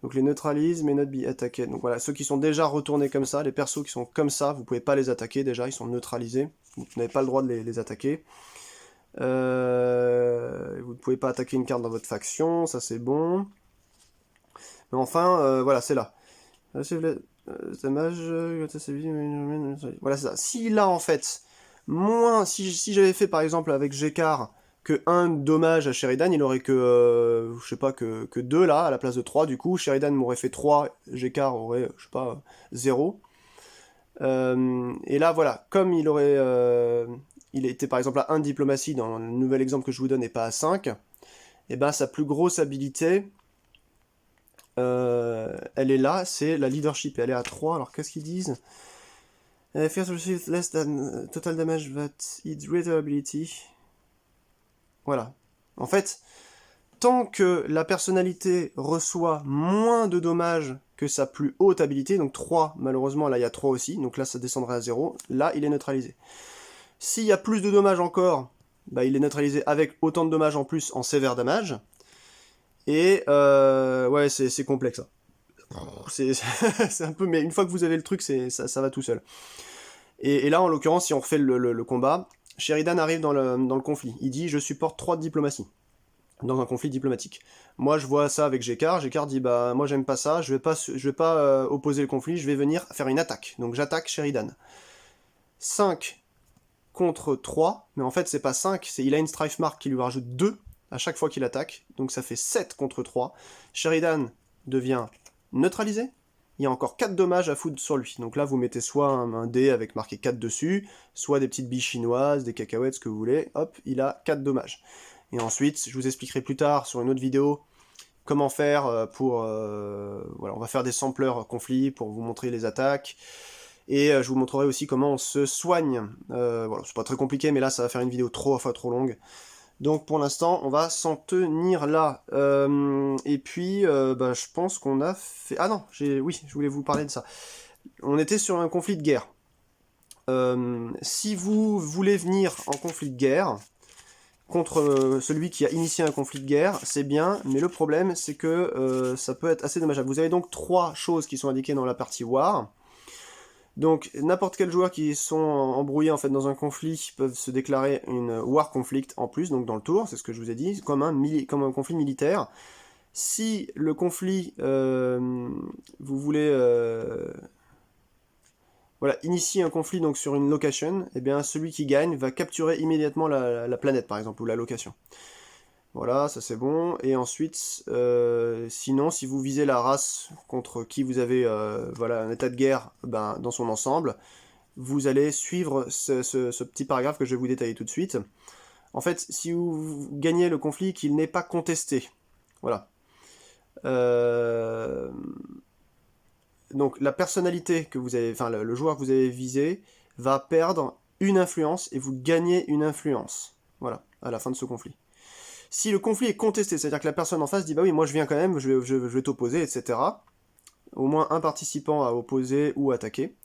Donc les neutralise, mais not be attaqués. Donc voilà, ceux qui sont déjà retournés comme ça, les persos qui sont comme ça, vous pouvez pas les attaquer déjà, ils sont neutralisés. Vous n'avez pas le droit de les attaquer. Vous ne pouvez pas attaquer une carte dans votre faction, ça c'est bon. Mais enfin, voilà, c'est là. Dommage, voilà, c'est ça. Si là, en fait, si j'avais fait par exemple avec Gekar que 1 dommage à Sheridan, il aurait que, je sais pas, que 2 là, à la place de 3, du coup, Sheridan m'aurait fait 3, Gekar aurait, je sais pas, 0. Et là, voilà, comme il était par exemple à 1 de diplomatie dans le nouvel exemple que je vous donne et pas à 5, et ben sa plus grosse habilité, elle est là, c'est la leadership, et elle est à 3, alors qu'est-ce qu'ils disent? First receive less than total damage that its greater ability. Voilà. En fait, tant que la personnalité reçoit moins de dommages que sa plus haute habilité, donc 3, malheureusement, là il y a 3 aussi, donc là ça descendrait à 0, là il est neutralisé. S'il y a plus de dommages encore, bah, il est neutralisé avec autant de dommages en plus en sévère damage, et ouais, c'est complexe. C'est un peu, mais une fois que vous avez le truc, ça va tout seul. Et là, en l'occurrence, si on refait le combat, Sheridan arrive dans le conflit. Il dit « Je supporte 3 de diplomatie » dans un conflit diplomatique. Moi, je vois ça avec Gekar. Gekar dit « Bah, moi, j'aime pas ça. Je vais pas opposer le conflit. Je vais venir faire une attaque. » Donc, j'attaque Sheridan. 5 contre 3. Mais en fait, c'est pas 5. Il a une strife mark qui lui rajoute 2 à chaque fois qu'il attaque. Donc, ça fait 7 contre 3. Sheridan devient neutralisé. Il y a encore 4 dommages à foutre sur lui. Donc là, vous mettez soit un dé avec marqué 4 dessus, soit des petites billes chinoises, des cacahuètes, ce que vous voulez. Hop, il a 4 dommages. Et ensuite, je vous expliquerai plus tard sur une autre vidéo comment faire pour... voilà, on va faire des sampleurs conflits pour vous montrer les attaques. Et je vous montrerai aussi comment on se soigne. Voilà, c'est pas très compliqué, mais là, ça va faire une vidéo trop longue. Donc pour l'instant, on va s'en tenir là. Et puis, bah, je pense qu'on a fait... Ah non, oui, je voulais vous parler de ça. On était sur un conflit de guerre. Si vous voulez venir en conflit de guerre contre celui qui a initié un conflit de guerre, c'est bien, mais le problème, c'est que ça peut être assez dommageable. Vous avez donc 3 choses qui sont indiquées dans la partie War. Donc, n'importe quel joueur qui sont embrouillés en fait dans un conflit peuvent se déclarer une war conflict en plus, donc dans le tour, c'est ce que je vous ai dit, comme un conflit militaire. Si le conflit, vous voulez voilà, initier un conflit donc sur une location, et bien celui qui gagne va capturer immédiatement la planète par exemple, ou la location. Voilà, ça c'est bon. Et ensuite, sinon, si vous visez la race contre qui vous avez voilà, un état de guerre ben, dans son ensemble, vous allez suivre ce petit paragraphe que je vais vous détailler tout de suite. En fait, si vous gagnez le conflit, qu'il n'est pas contesté. Voilà. Donc la personnalité que vous avez, enfin le joueur que vous avez visé va perdre une influence et vous gagnez une influence. Voilà, à la fin de ce conflit. Si le conflit est contesté, c'est-à-dire que la personne en face dit « bah oui, moi je viens quand même, je vais t'opposer, etc. » Au moins un participant à opposer ou attaquer.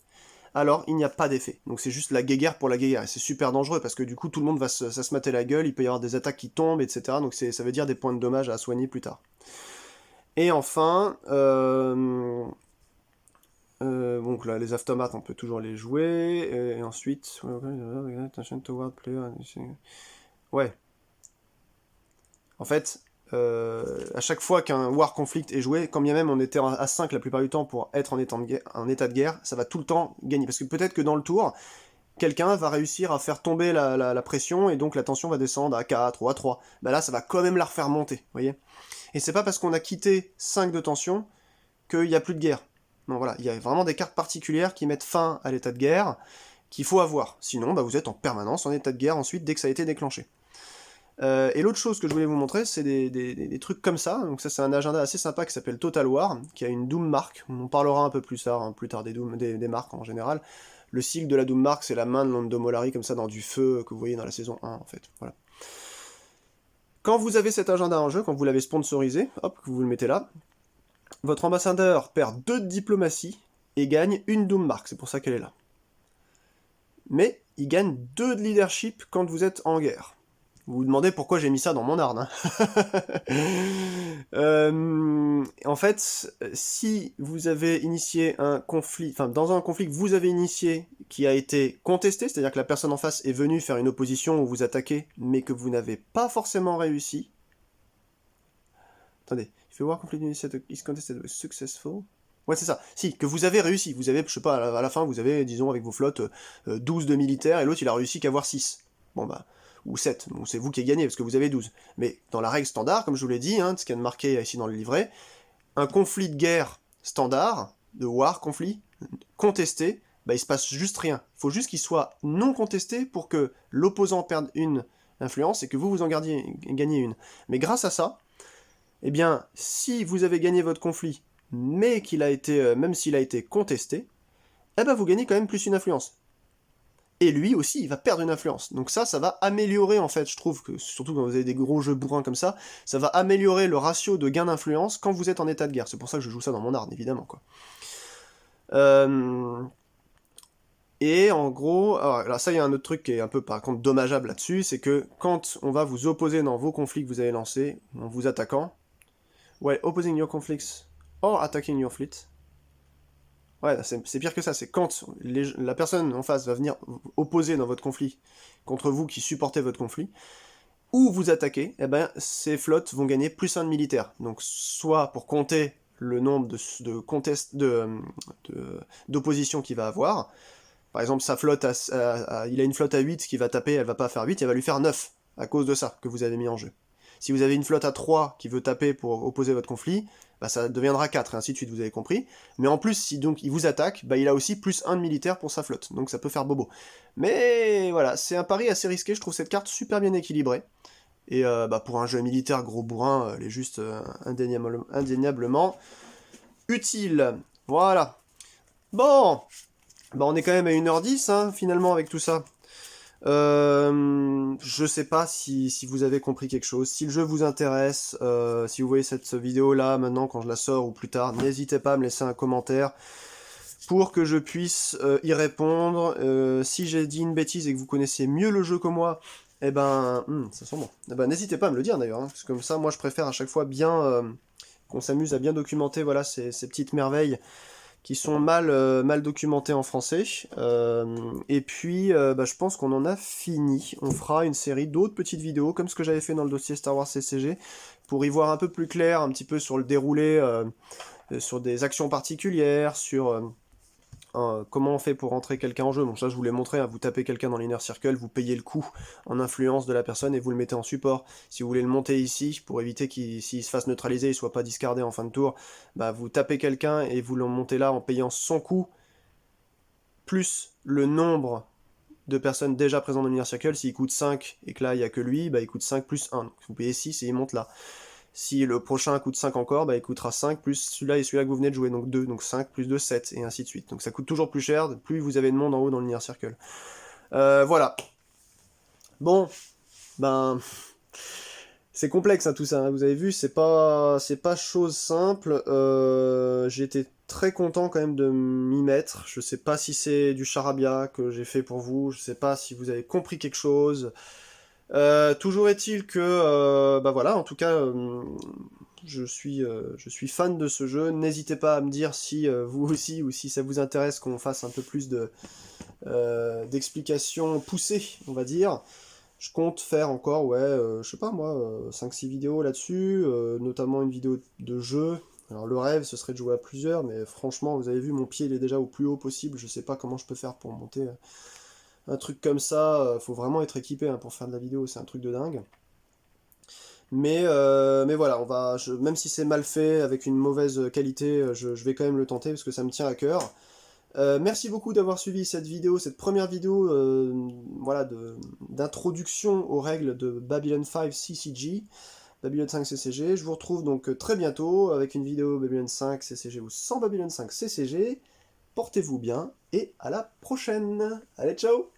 Alors il n'y a pas d'effet. Donc c'est juste la guéguerre pour la guéguerre. Et c'est super dangereux parce que du coup tout le monde va se mater la gueule, il peut y avoir des attaques qui tombent, etc. Donc ça veut dire des points de dommage à soigner plus tard. Et enfin, donc là les automates on peut toujours les jouer. Et ensuite, ouais. En fait, à chaque fois qu'un War Conflict est joué, quand bien même on était à 5 la plupart du temps pour être en état de guerre, ça va tout le temps gagner. Parce que peut-être que dans le tour, quelqu'un va réussir à faire tomber la pression, et donc la tension va descendre à 4 ou à 3. Bah là, ça va quand même la refaire monter, vous voyez. Et c'est pas parce qu'on a quitté 5 de tension qu'il n'y a plus de guerre. Non, voilà, il y a vraiment des cartes particulières qui mettent fin à l'état de guerre, qu'il faut avoir. Sinon, bah, vous êtes en permanence en état de guerre ensuite, dès que ça a été déclenché. Et l'autre chose que je voulais vous montrer, c'est des trucs comme ça. Donc ça, c'est un agenda assez sympa qui s'appelle Total War, qui a une Doom marque. On en parlera un peu plus tard des marques en général. Le sigle de la Doom Mark, c'est la main de Londo Mollari, comme ça, dans du feu, que vous voyez dans la saison 1, en fait. Voilà. Quand vous avez cet agenda en jeu, quand vous l'avez sponsorisé, hop, que vous le mettez là, votre ambassadeur perd 2 de diplomatie et gagne une Doom Mark, c'est pour ça qu'elle est là. Mais il gagne 2 de leadership quand vous êtes en guerre. Vous vous demandez pourquoi j'ai mis ça dans mon arne. En fait, si vous avez initié un conflit, enfin dans un conflit que vous avez initié qui a été contesté, c'est-à-dire que la personne en face est venue faire une opposition ou vous attaquer, mais que vous n'avez pas forcément réussi. Attendez, if you war conflict initiated is contested was successful. Ouais, c'est ça. Si, que vous avez réussi. Vous avez, je sais pas, à la fin, vous avez, disons, avec vos flottes, 12 de militaires, et l'autre, il a réussi qu'à avoir 6. Bon, bah, ou 7. Donc, c'est vous qui avez gagné, parce que vous avez 12. Mais dans la règle standard, comme je vous l'ai dit, ce qu'il y a de marqué ici dans le livret, un conflit de guerre standard, de war, conflit, contesté, bah, il se passe juste rien. Il faut juste qu'il soit non contesté pour que l'opposant perde une influence et que vous en gagnez une. Mais grâce à ça, eh bien, si vous avez gagné votre conflit, mais qu'il a été, même s'il a été contesté, eh ben vous gagnez quand même plus une influence. Et lui aussi, il va perdre une influence. Donc ça va améliorer, en fait, je trouve, que surtout quand vous avez des gros jeux bourrins comme ça va améliorer le ratio de gain d'influence quand vous êtes en état de guerre. C'est pour ça que je joue ça dans mon arme, évidemment, quoi. Et en gros, alors ça, il y a un autre truc qui est un peu, par contre, dommageable là-dessus, c'est que quand on va vous opposer dans vos conflits que vous avez lancés, en vous attaquant, while opposing your conflicts or attacking your fleet. Ouais, c'est pire que ça, c'est quand la personne en face va venir opposer dans votre conflit contre vous qui supportez votre conflit, ou vous attaquer, eh ben, ces flottes vont gagner plus 1 de militaire. Donc, soit pour compter le nombre d'oppositions qu'il va avoir, par exemple, sa flotte, il a une flotte à 8 qui va taper, elle va pas faire 8, elle va lui faire 9, à cause de ça, que vous avez mis en jeu. Si vous avez une flotte à 3 qui veut taper pour opposer votre conflit, bah ça deviendra 4, et ainsi de suite, vous avez compris. Mais en plus, si donc il vous attaque, bah il a aussi plus 1 de militaire pour sa flotte, donc ça peut faire bobo. Mais voilà, c'est un pari assez risqué, je trouve cette carte super bien équilibrée. Et bah pour un jeu militaire gros bourrin, elle est juste indéniablement utile. Voilà. Bon, bah on est quand même à 1h10, finalement, avec tout ça. Je sais pas si vous avez compris quelque chose, si le jeu vous intéresse, si vous voyez cette vidéo là maintenant quand je la sors ou plus tard, n'hésitez pas à me laisser un commentaire pour que je puisse y répondre. Si j'ai dit une bêtise et que vous connaissez mieux le jeu que moi, eh ben, ça sent bon. Eh ben, n'hésitez pas à me le dire d'ailleurs, parce que comme ça moi je préfère à chaque fois bien qu'on s'amuse à bien documenter voilà, ces petites merveilles qui sont mal documentés en français. Et puis, bah, je pense qu'on en a fini. On fera une série d'autres petites vidéos, comme ce que j'avais fait dans le dossier Star Wars CCG, pour y voir un peu plus clair, un petit peu sur le déroulé, sur des actions particulières, sur comment on fait pour rentrer quelqu'un en jeu. Bon, ça je vous l'ai montré, vous tapez quelqu'un dans l'Inner Circle, vous payez le coût en influence de la personne et vous le mettez en support. Si vous voulez le monter ici, pour éviter s'il se fasse neutraliser, il soit pas discardé en fin de tour, bah vous tapez quelqu'un et vous le montez là en payant son coût, plus le nombre de personnes déjà présentes dans l'Inner Circle. S'il coûte 5 et que là il n'y a que lui, bah il coûte 5 plus 1. Donc vous payez 6 et il monte là. Si le prochain coûte 5 encore, bah il coûtera 5 plus celui-là et celui-là que vous venez de jouer, donc 2, donc 5 plus 2, 7, et ainsi de suite. Donc ça coûte toujours plus cher, plus vous avez de monde en haut dans l'Inner Circle. Voilà. Bon, ben... C'est complexe tout ça, vous avez vu, c'est pas chose simple. J'ai été très content quand même de m'y mettre. Je sais pas si c'est du charabia que j'ai fait pour vous, je sais pas si vous avez compris quelque chose. Toujours est-il que, bah voilà, en tout cas, je suis fan de ce jeu. N'hésitez pas à me dire si vous aussi, ou si ça vous intéresse qu'on fasse un peu plus d'explications poussées, on va dire. Je compte faire encore, je sais pas moi, 5-6 vidéos là-dessus, notamment une vidéo de jeu. Alors le rêve, ce serait de jouer à plusieurs, mais franchement, vous avez vu, mon pied il est déjà au plus haut possible, je sais pas comment je peux faire pour monter un truc comme ça, faut vraiment être équipé pour faire de la vidéo, c'est un truc de dingue. Mais voilà, même si c'est mal fait, avec une mauvaise qualité, je vais quand même le tenter, parce que ça me tient à cœur. Merci beaucoup d'avoir suivi cette vidéo, cette première vidéo voilà, d'introduction aux règles de Babylon 5 CCG, Babylon 5 CCG. Je vous retrouve donc très bientôt avec une vidéo Babylon 5 CCG ou sans Babylon 5 CCG. portez-vous bien et à la prochaine. Allez, ciao!